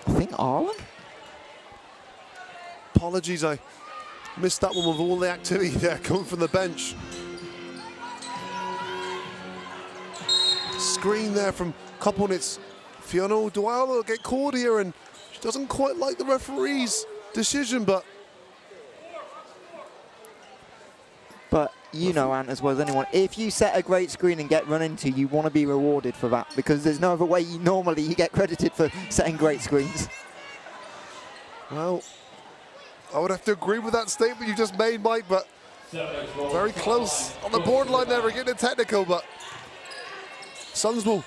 I think, Arlen. Apologies, I missed that one with all the activity there coming from the bench. Screen there from Koppel, and it's Fiona O'Dwyer will get called here, and she doesn't quite like the referee's decision, but you know, Ant, as well as anyone, if you set a great screen and get run into, you want to be rewarded for that, because there's no other way normally you get credited for setting great screens. Well, I would have to agree with that statement you just made, Mike, but very close on the borderline there. We're getting technical, but Suns will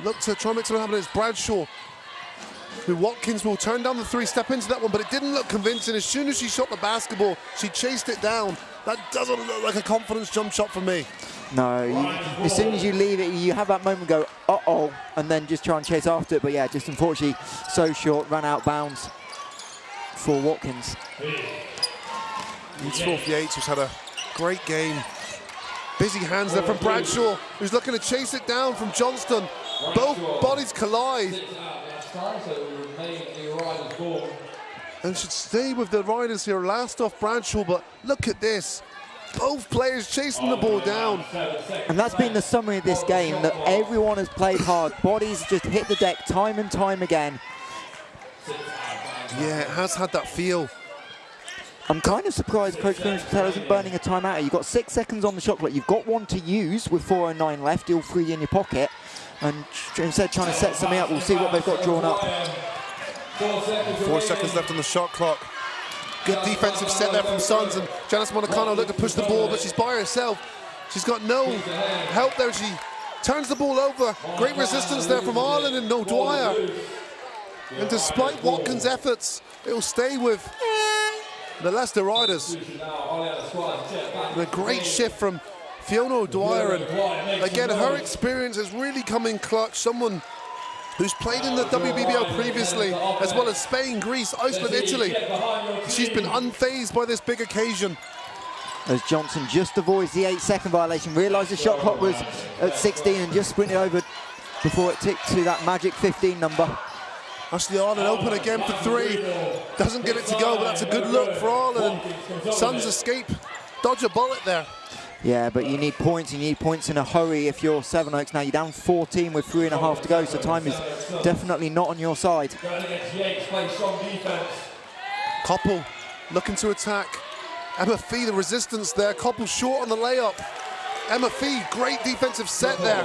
look to try and make something happen. It's Bradshaw, who Watkins will turn down the three, step into that one, but it didn't look convincing. As soon as she shot the basketball, she chased it down. That doesn't look like a confidence jump shot for me. No, as soon as you leave it, you have that moment go, uh-oh, and then just try and chase after it. But yeah, just unfortunately so short, ran out bounds for Watkins. It's Forth Yates, who's had a great game. Busy hands there from Bradshaw, who's looking to chase it down from Johnston. Both bodies collide. And should stay with the Riders here. Last off Bradshaw, but look at this. Both players chasing the ball down. And that's been the summary of this game, that everyone has played hard. Bodies just hit the deck time and time again. Yeah, it has had that feel. I'm kind of surprised Coach Patel isn't burning a timeout. You've got 6 seconds on the shot clock. You've got one to use with 4:09 left, all 3 in your pocket. And instead trying to set something up, we'll see what they've got drawn up. 4 seconds left on the shot clock. Good defensive set there from Suns, and Janice Monacono looked to push the ball, but she's by herself. She's got no help there. She turns the ball over. Great resistance there from Ireland and O'Dwyer. And despite Watkins' efforts, it'll stay with the Leicester Riders. And a great shift from Fiona O'Dwyer, and again, her experience has really come in clutch. Someone who's played in the WBBL previously, as well as Spain, Greece, Iceland, Italy. She's been unfazed by this big occasion. As Johnson just avoids the 8-second violation, realised the shot clock was at 16 and just sprinted over before it ticked to that magic 15 number. Ashley Ireland open again for 3. Doesn't get it to go, but that's a good look for Ireland. Suns escape, dodge a bullet there. Yeah, but you need points. You need points in a hurry if you're Sevenoaks. Now you're down 14 with 3.5 to go, so time is definitely not on your side. Koppel looking to attack. Emma Fee, the resistance there. Koppel short on the layup. Emma Fee, great defensive set there.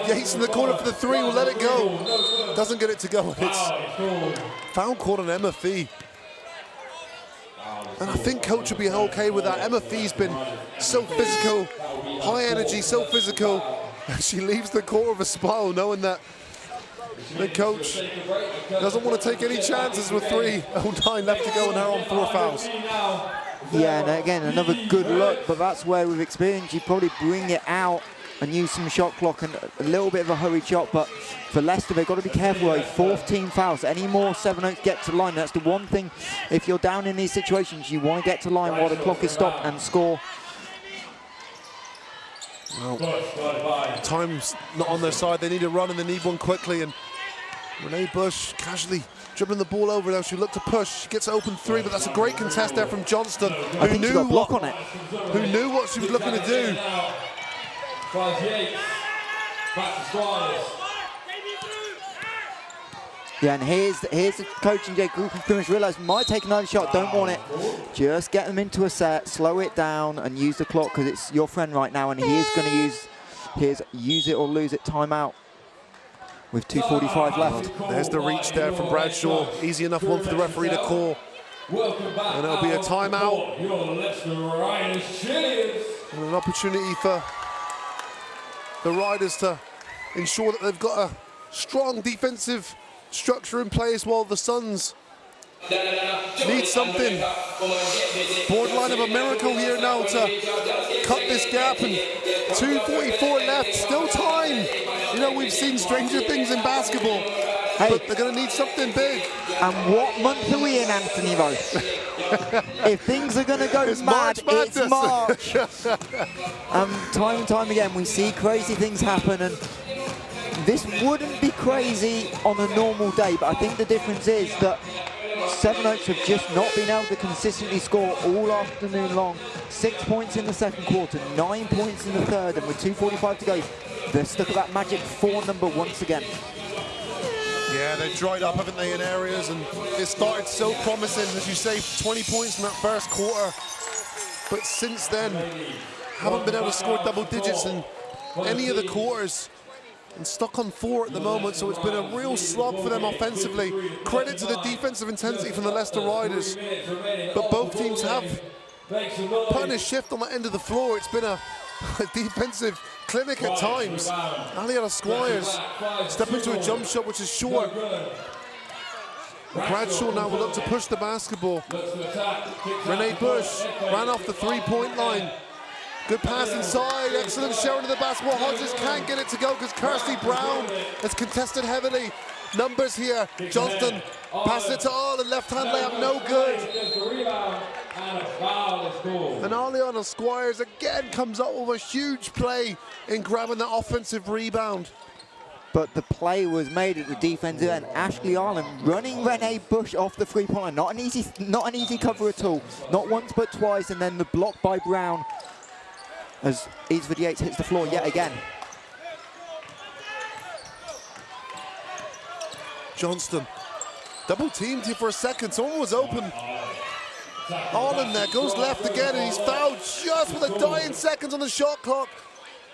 Yates in the corner for the 3, will let it go. Doesn't get it to go. It's foul caught on Emma Fee. And I think coach will be okay with that. Emma Fee's been so physical, high energy, so physical. And she leaves the court with a smile, knowing that the coach doesn't want to take any chances with 3:09 left to go and her on 4 fouls. Yeah, and again, another good look, but that's where with experience you probably bring it out and use some shot clock and a little bit of a hurried shot. But for Leicester, they've got to be careful. 4th team fouls. Any more Sevenoaks get to line. That's the one thing. If you're down in these situations, you want to get to line while the clock is stopped and score. Well, time's not on their side. They need a run and they need one quickly. And Renee Bush casually dribbling the ball over now. She looked to push. She gets open 3, but that's a great contest there from Johnston. I think she got a block on it. Who knew what she was looking to do. Yeah, and here's the coach and Jay pretty much realised might take another shot, don't want it. Just get them into a set, slow it down and use the clock because it's your friend right now, and he is going to use his use it or lose it timeout with 2:45 left. There's the reach there from Bradshaw. Easy enough one for the referee to call. And it'll be a timeout. And an opportunity for the Riders to ensure that they've got a strong defensive structure in place while the Suns need something borderline of a miracle here now to cut this gap. And 2:44 left, still time. You know, we've seen stranger things in basketball, but they're going to need something big. And what month are we in, Anthony Rowe? If things are going to go mad, it's March. Time and time again, we see crazy things happen, and this wouldn't be crazy on a normal day, but I think the difference is that Sevenoaks have just not been able to consistently score all afternoon long. 6 points in the second quarter, 9 points in the third, and with 2:45 to go, they're stuck at that magic 4 number once again. Yeah, they've dried up, haven't they, in areas, and it started so promising, as you say, 20 points in that first quarter. But since then, haven't been able to score double digits in any of the quarters. And stuck on 4 at the moment, so it's been a real slog for them offensively. Credit to the defensive intensity from the Leicester Riders. But both teams have put in a shift on the end of the floor. It's been a defensive clinic at times. Aliana Squires step into a jump shot, which is short. Bradshaw now will look to push the basketball. Renee Bush ran off the 3-point line. Good pass inside, excellent sharing of the basketball. Hodges can't get it to go because Kirsty Brown has contested heavily. Numbers here, Johnston passes it to Ireland, left-hand layup, no good. And Aliana Squires again comes up with a huge play in grabbing that offensive rebound. but the play was made at the defensive end. Ashley Arlen running Renee Bush off the three-point line. Not an easy cover at all. Not once but twice, and then the block by Brown as Easford Yates hits the floor yet again. Johnston double teamed here for a second. Someone was open. Arlen there goes left again, and he's fouled just with a dying seconds on the shot clock.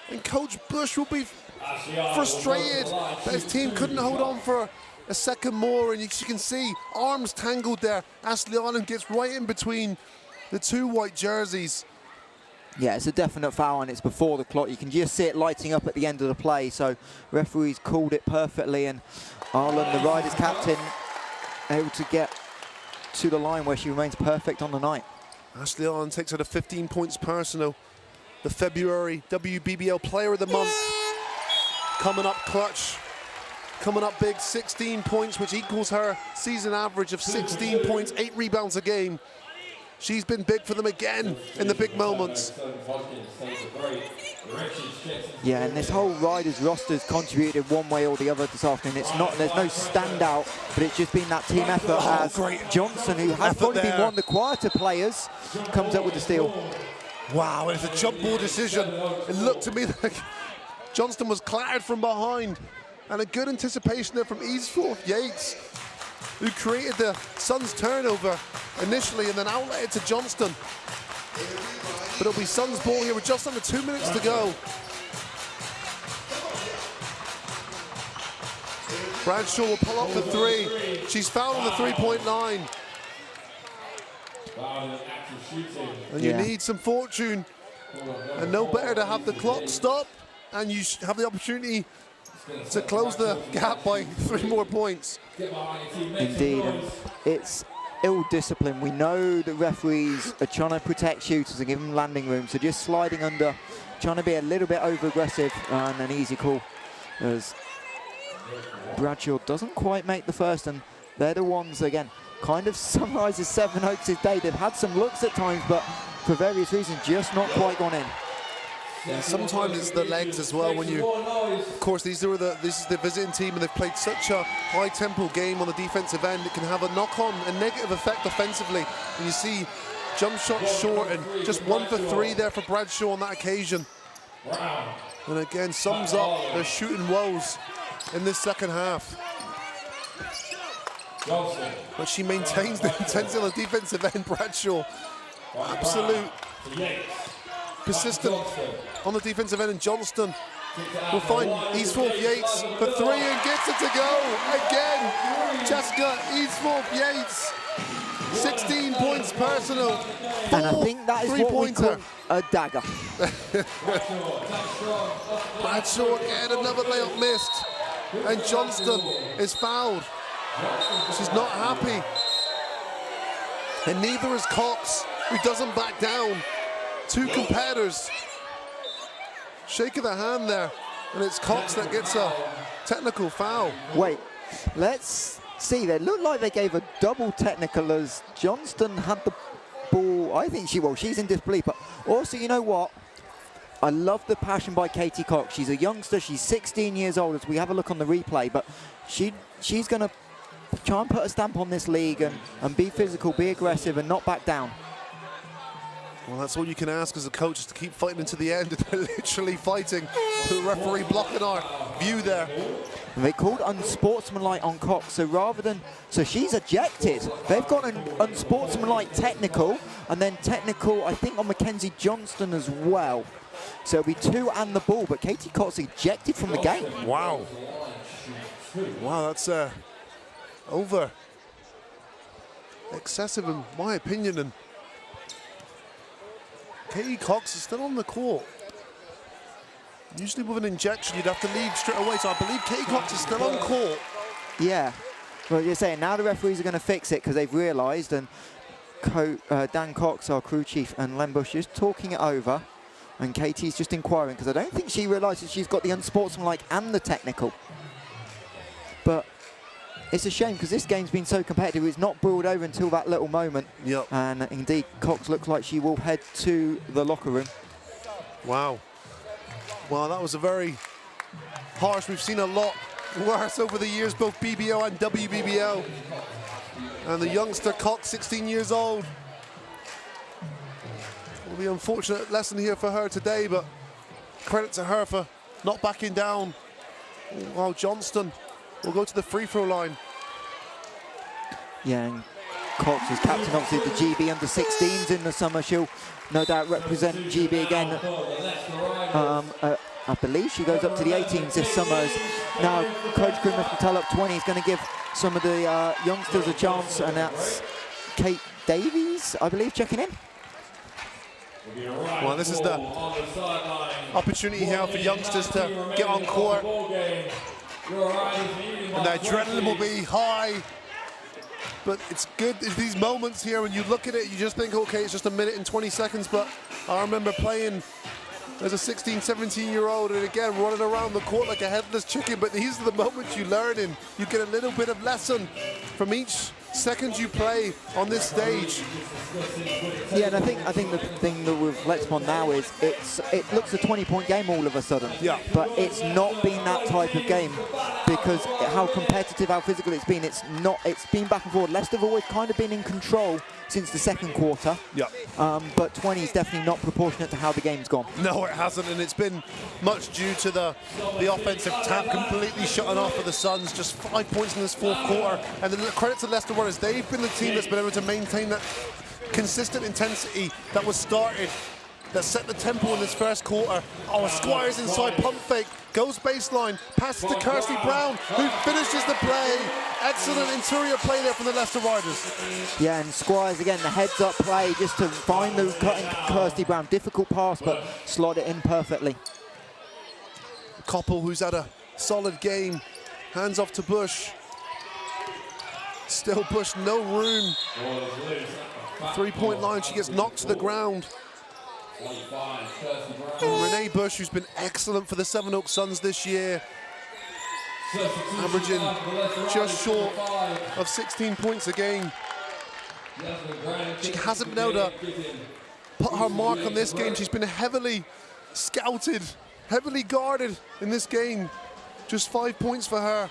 And Coach Bush will be frustrated that his team couldn't hold on for a second more. And you can see arms tangled there. Ashley Arlen gets right in between the two white jerseys. Yeah, it's a definite foul, and it's before the clock. You can just see it lighting up at the end of the play. So referees called it perfectly, and Arlen, the Riders captain, able to get to the line where she remains perfect on the night. Ashley Arlen takes her to 15 points personal. The February WBBL Player of the Month. Coming up clutch. Coming up big, 16 points, which equals her season average of 16 points, 8 rebounds a game. She's been big for them again in the big moments. Yeah, and this whole Riders roster's contributed one way or the other this afternoon. It's not, there's no standout, but it's just been that team effort as Johnson, who has probably been one of the quieter players, comes up with the steal. Wow, it's a jump ball decision. It looked to me like Johnston was clattered from behind, and a good anticipation there from Eastforth Yates, who created the Suns turnover initially and then outlet to Johnston. But it'll be Suns ball here with just under 2 minutes to go. Bradshaw will pull up for three. She's fouled on the three-point line. And you need some fortune, and no better to have the clock stop, and you have the opportunity to close the gap by 3 more points. Indeed, and it's ill discipline. We know the referees are trying to protect shooters and give them landing room, so just sliding under, trying to be a little bit over aggressive, and an easy call as Bradshaw doesn't quite make the first, and they're the ones, again, kind of summarises Sevenoaks' day. They've had some looks at times, but for various reasons, just not quite gone in. Yeah, sometimes it's the legs as well. When you, of course, this is the visiting team, and they've played such a high-tempo game on the defensive end. It can have a knock-on, a negative effect offensively. And you see jump shots short, and just 1 for 3 there for Bradshaw on that occasion. And again, sums up their shooting woes in this second half. But she maintains the intensity on the defensive end, Bradshaw. Absolute persistent on the defensive end, and Johnston will find Eastforth Yates for 3 and gets it to go again. Jessica Eastforth Yates, 16 points personal. And I think that is what we call a dagger. Bradshaw again, another layup missed, and Johnston is fouled. She's not happy, and neither is Cox, who doesn't back down. 2 competitors. Shake of the hand there, and it's Cox that gets a technical foul. Wait, let's see. They look like they gave a double technical as Johnston had the ball. I think she's in disbelief, but also, you know what? I love the passion by Katie Cox. She's a youngster. She's 16 years old as we have a look on the replay, but she's going to try and put a stamp on this league and be physical, be aggressive, and not back down. Well, that's all you can ask as a coach, is to keep fighting into the end. They're literally fighting. The referee blocking our view there. And they called unsportsmanlike on Cox, so she's ejected. They've got an unsportsmanlike technical, and then technical, I think, on Mackenzie Johnston as well. So it'll be 2 and the ball, but Katie Cox ejected from the game. Wow. Wow, that's over excessive in my opinion, and Katie Cox is still on the court. Usually with an injection, you'd have to leave straight away, so I believe Katie Cox is still on court. Yeah, well, you're saying now the referees are going to fix it because they've realised, and Dan Cox, our crew chief, and Len Bush is talking it over, and Katie's just inquiring because I don't think she realises she's got the unsportsmanlike and the technical. But it's a shame because this game's been so competitive. It's not boiled over until that little moment. Yep. And indeed, Cox looks like she will head to the locker room. Wow. Wow, that was a very harsh. We've seen a lot gotten worse over the years, both BBO and WBBO. And the youngster Cox, 16 years old. It'll be an unfortunate lesson here for her today, but credit to her for not backing down. While Johnston will go to the free throw line. Yeah, and Cox is captain, obviously, the GB under-16s in the summer. She'll no doubt represent GB again. I believe she goes up to the 18s this summer. Now, Coach Grimmett Patel up 20 is going to give some of the youngsters a chance, and that's Kate Davies, I believe, checking in. Well, this is the opportunity here for youngsters to get on court. And the adrenaline will be high. But it's good, these moments here, when you look at it, you just think, okay, it's just a minute and 20 seconds. But I remember playing as a 16, 17-year-old, and again, running around the court like a headless chicken. But these are the moments you learn in. You get a little bit of lesson from each second you play on this stage. Yeah, and I think the thing that we've let's upon now is it looks a 20-point game all of a sudden. Yeah. But it's not been that type of game because how competitive, how physical it's been. It's been back and forth. Leicester have always kind of been in control since the second quarter. Yeah. But 20 is definitely not proportionate to how the game's gone. No, it hasn't, and it's been much due to the offensive tap completely shutting off for the Suns. Just 5 points in this fourth quarter, and the credit to Leicester Warriors, they've been the team that's been able to maintain that consistent intensity that was started, that set the tempo in this first quarter. Oh, Squires inside, pump fake, goes baseline, passes to Kirsty Brown, who finishes the play. Excellent interior play there from the Leicester Riders. Yeah, and Squires again, the heads-up play just to find the cutting Kirsty Brown. Difficult pass, but slot it in perfectly. Koppel, who's had a solid game, hands off to Bush. Still Bush, no room. 3-point line, she gets knocked to the ground. And Renee Bush, who's been excellent for the Sevenoaks Suns this year, averaging just short of 16 points a game. She hasn't been able to put her mark on this game. She's been heavily scouted, heavily guarded in this game. Just 5 points for her.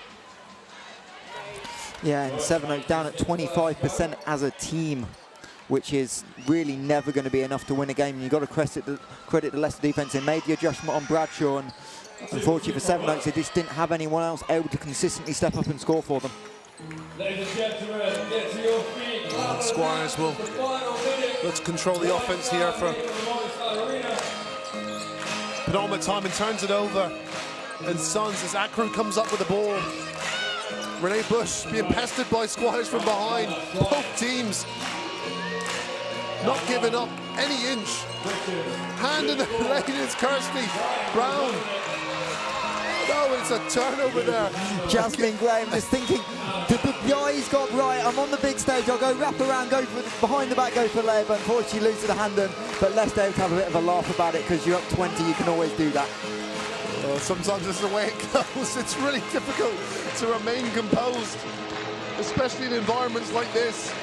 Yeah, and Sevenoaks down at 25% as a team, which is really never going to be enough to win a game. And you've got to credit the Leicester defence. They made the adjustment on Bradshaw, and unfortunately for Sevenoaks, they just didn't have anyone else able to consistently step up and score for them. Ladies and gentlemen, get to your feet. And Squires will look to control the offense here for penultimate time and turns it over. And Suns, as Akron comes up with the ball. Renee Bush being pestered by Squires from behind. Both teams not giving up any inch. Hand in the lane is Kirsty Brown. No, it's a turnover there. Jasmine Graham just thinking, the eye's got right, I'm on the big stage, I'll go wrap around, go for behind the back, go for layup. Unfortunately, she loses the hand in, but Leicester have a bit of a laugh about it because you're up 20, you can always do that. Sometimes it's the way it goes. It's really difficult to remain composed, especially in environments like this.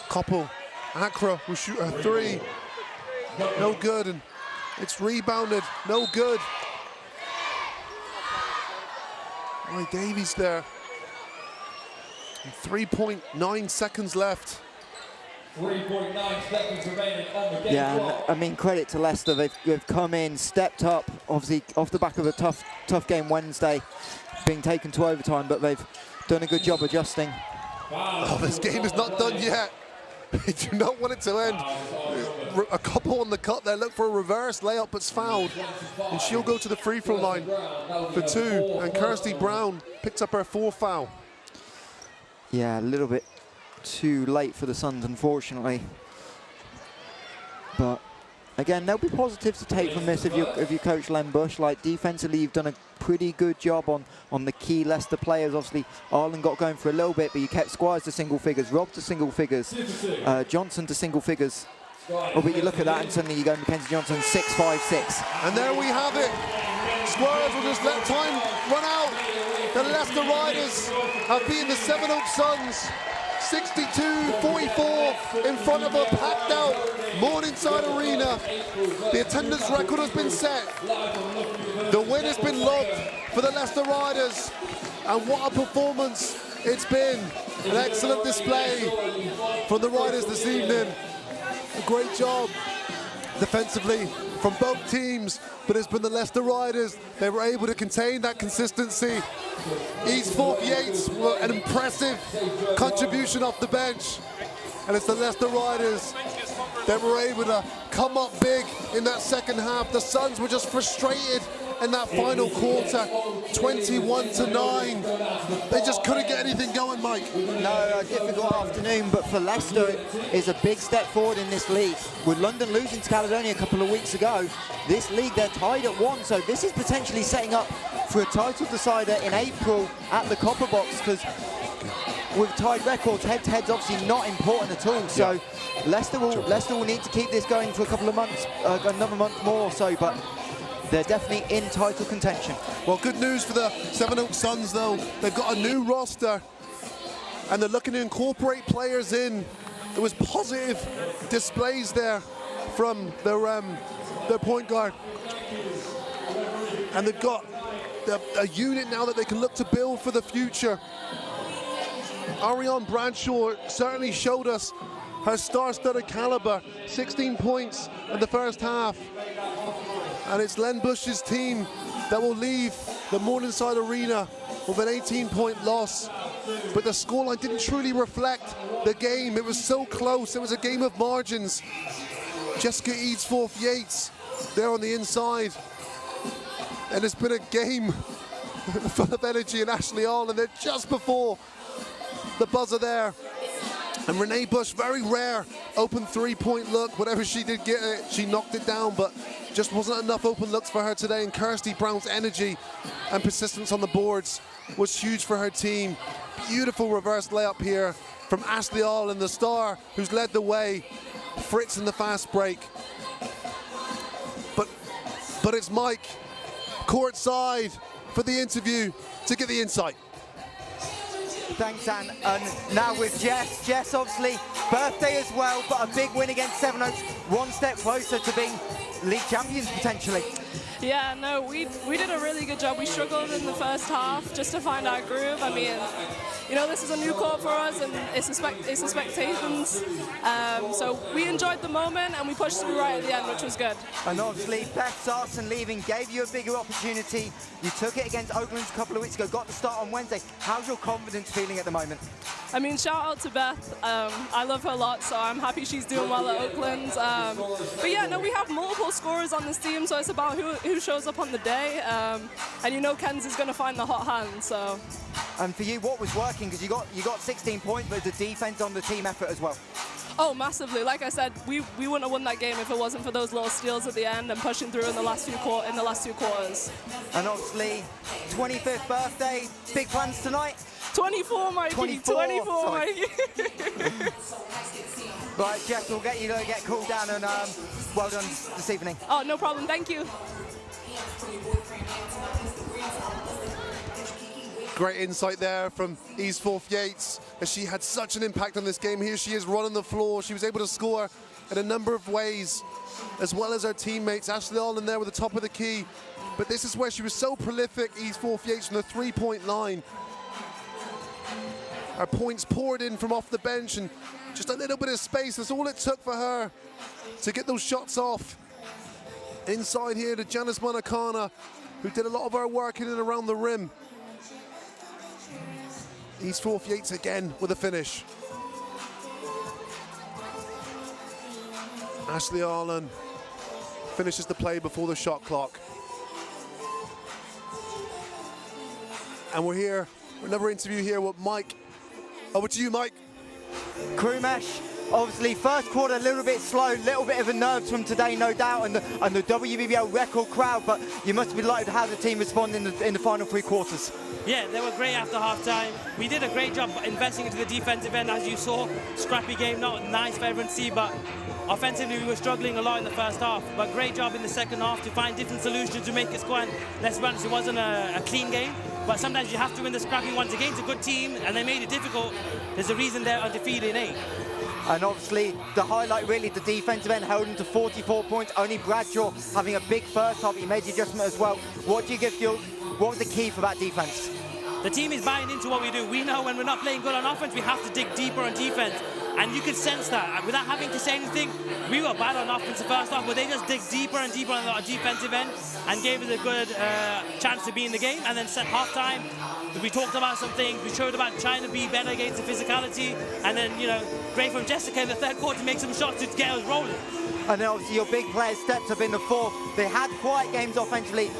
Koppel, Accra will shoot a three. No good, and it's rebounded. No good. Right, Davies there. And 3.9 seconds left. 3.9 seconds remaining on the game. Yeah, and I mean, credit to Leicester. They've come in, stepped up, obviously off the back of a tough game Wednesday, being taken to overtime, but they've done a good job adjusting. Wow. Oh, this game is not done yet. They do not want it to end. A couple on the cut there, look for a reverse layup, but's fouled. And she'll go to the free throw line for two. And Kirsty Brown picks up her fourth foul. Yeah, a little bit too late for the Suns, unfortunately. But again, there'll be positives to take from this if you coach Len Bush. Like, defensively, you've done a pretty good job on the key Leicester players. Obviously, Arlen got going for a little bit, but you kept Squires to single figures, Rob to single figures, Johnson to single figures. Oh, but you look at that and suddenly you go Mackenzie Johnson 6'5'6". And there we have it. Squires will just let time run out. The Leicester Riders have beaten the Sevenoaks Suns 62-44 in front of a packed out Morningside Arena. The attendance record has been set. The win has been logged for the Leicester Riders. And what a performance it's been. An excellent display from the Riders this evening. A great job defensively from both teams, but it's been the Leicester Riders. They were able to contain that consistency. Eastforth Yates were an impressive contribution off the bench. And it's the Leicester Riders that were able to come up big in that second half. The Suns were just frustrated in that final quarter, 21-9. They just couldn't get anything going, Mike. No, a difficult afternoon, but for Leicester, it's a big step forward in this league. With London losing to Caledonia a couple of weeks ago, this league, they're tied at 1, so this is potentially setting up for a title decider in April at the Copper Box, because with tied records, head-to-head's obviously not important at all. So Leicester will need to keep this going for a couple of months, another month more or so, but they're definitely in title contention. Well, good news for the Sevenoaks Suns, though. They've got a new roster, and they're looking to incorporate players in. There was positive displays there from their point guard, and they've got a unit now that they can look to build for the future. Ariane Bradshaw certainly showed us her star-studded caliber. 16 points in the first half. And it's Len Bush's team that will leave the Morningside Arena with an 18-point loss. But the scoreline didn't truly reflect the game. It was so close. It was a game of margins. Jessica Eastforth Yates there on the inside. And it's been a game full of energy, and Ashley Arlen there just before the buzzer there. And Renee Bush, very rare open three-point look. Whatever she did get it, she knocked it down, but just wasn't enough open looks for her today. And Kirsty Brown's energy and persistence on the boards was huge for her team. Beautiful reverse layup here from Ashley Arlen, the star who's led the way. Fritz in the fast break. But it's Mike courtside for the interview to get the insight. Thanks, Anne. And now with Jess. Jess, obviously, birthday as well, but a big win against Sevenoaks. One step closer to being league champions, potentially. Yeah, no, we did a really good job. We struggled in the first half just to find our groove. I mean, you know, this is a new court for us, and it's expectations. So we enjoyed the moment, and we pushed through right at the end, which was good. And obviously, Beth Sarson leaving gave you a bigger opportunity. You took it against Oakland a couple of weeks ago, got the start on Wednesday. How's your confidence feeling at the moment? I mean, shout out to Beth. I love her a lot, so I'm happy she's doing well at Oakland. But yeah, no, we have multiple scorers on this team, so it's about who shows up on the day. And you know Kenzie's going to find the hot hand, so. And for you, what was working? Because you got 16 points, but the defense on the team effort as well. Oh, massively. Like I said, we wouldn't have won that game if it wasn't for those little steals at the end and pushing through in the last two quarters. And obviously, 25th birthday, big plans tonight? 24, Mikey. 24, Mikey. Right, Jeff, we'll get you to get cooled down, and well done this evening. Oh, no problem. Thank you. Great insight there from Eastforth Yates, as she had such an impact on this game. Here she is running the floor. She was able to score in a number of ways, as well as her teammates. Ashley Arlen there with the top of the key. But this is where she was so prolific, Eastforth Yates, from the three-point line. Her points poured in from off the bench, and just a little bit of space. That's all it took for her to get those shots off. Inside here to Janice Manakana, who did a lot of her work in and around the rim. Eastforth Yates again with a finish. Ashley Arlen finishes the play before the shot clock. And we're here, another interview here with Mike. Over to you, Mike. Krumesh, obviously first quarter a little bit slow, little bit of a nerves from today, no doubt, and the WBBL record crowd, but you must be delighted how the team responded in the final three quarters. Yeah, they were great after half-time. We did a great job investing into the defensive end, as you saw. Scrappy game, not nice for everyone to see, but offensively we were struggling a lot in the first half. But great job in the second half to find different solutions to make it score. And let's be honest, it wasn't a clean game, but sometimes you have to win the scrappy ones against a good team, and they made it difficult. There's a reason they're undefeated in 8. And obviously, the highlight really, the defensive end held them to 44 points. Only Bradshaw having a big first half. He made the adjustment as well. What was the key for that defense? The team is buying into what we do. We know when we're not playing good on offense, we have to dig deeper on defense. And you could sense that. Without having to say anything, we were bad on offense the first half, but they just dig deeper and deeper on our defensive end and gave us a good chance to be in the game. And then at halftime, we talked about some things. We showed about trying to be better against the physicality. And then, you know, great from Jessica in the third quarter to make some shots to get us rolling. And then obviously your big players stepped up in the fourth. They had quiet games offensively.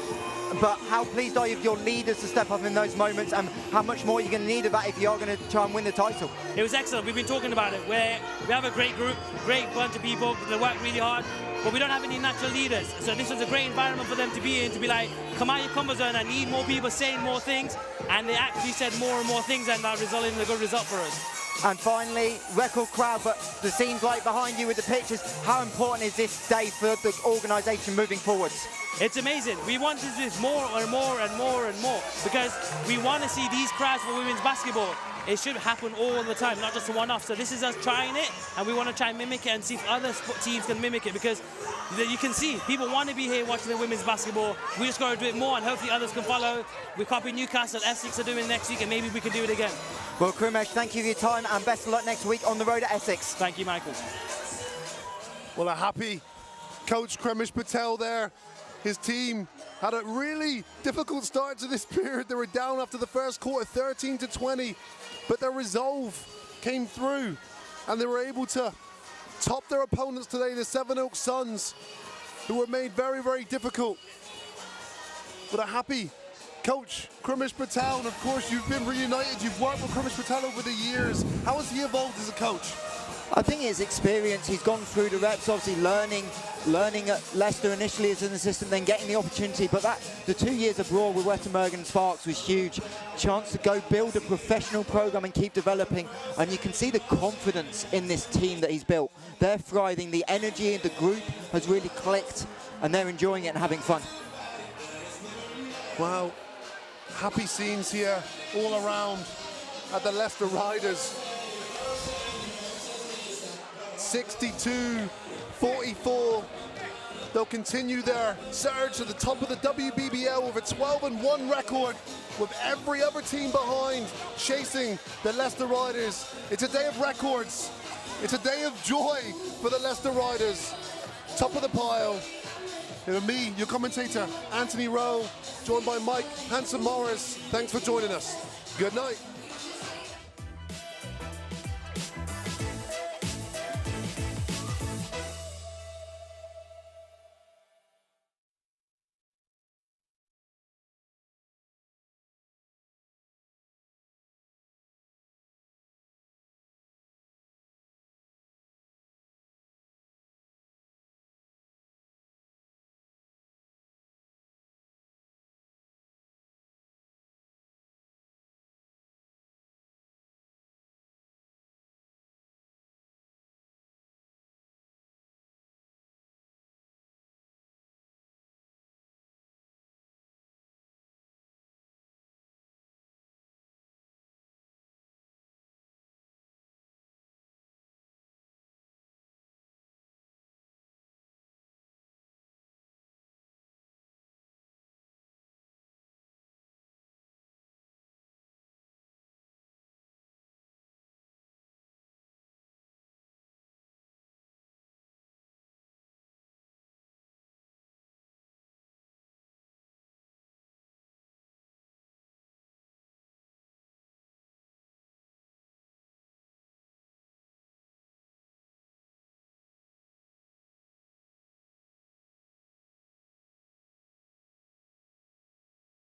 But how pleased are you with your leaders to step up in those moments, and how much more are you going to need of that if you are going to try and win the title? It was excellent. We've been talking about it. We have a great group, great bunch of people that work really hard, but we don't have any natural leaders. So this was a great environment for them to be in, to be like, come out your comfort zone, I need more people saying more things. And they actually said more and more things, and that resulted in a good result for us. And finally, record crowd, but the scenes right behind you with the pictures, how important is this day for the organisation moving forwards? It's amazing. We want to do this more and more and more and more because we want to see these crowds for women's basketball. It should happen all the time, not just a one-off. So this is us trying it, and we want to try and mimic it and see if other teams can mimic it, because you can see people want to be here watching the women's basketball. We just got to do it more, and hopefully others can follow. We copy Newcastle, Essex are doing next week, and maybe we can do it again. Well, Krimesh, thank you for your time, and best of luck next week on the road at Essex. Thank you, Michael. Well, a happy Coach Krimesh Patel there. His team had a really difficult start to this period. They were down after the first quarter, 13-20, but their resolve came through, and they were able to top their opponents today, the Sevenoaks Suns, who were made very, very difficult. But a happy Coach Krimesh Patel, and of course you've been reunited. You've worked with Krimesh Patel over the years. How has he evolved as a coach? I think his experience, he's gone through the reps, obviously learning at Leicester initially as an assistant, then getting the opportunity. But the 2 years abroad with Western and Sparks was huge. Chance to go build a professional program and keep developing. And you can see the confidence in this team that he's built. They're thriving. The energy in the group has really clicked, and they're enjoying it and having fun. Wow, happy scenes here all around at the Leicester Riders. 62-44. They'll continue their surge to the top of the WBBL with a 12-1 record, with every other team behind chasing the Leicester Riders. It's a day of records. It's a day of joy for the Leicester Riders. Top of the pile. And me, your commentator, Anthony Rowe, joined by Mike Hanson Morris. Thanks for joining us. Good night.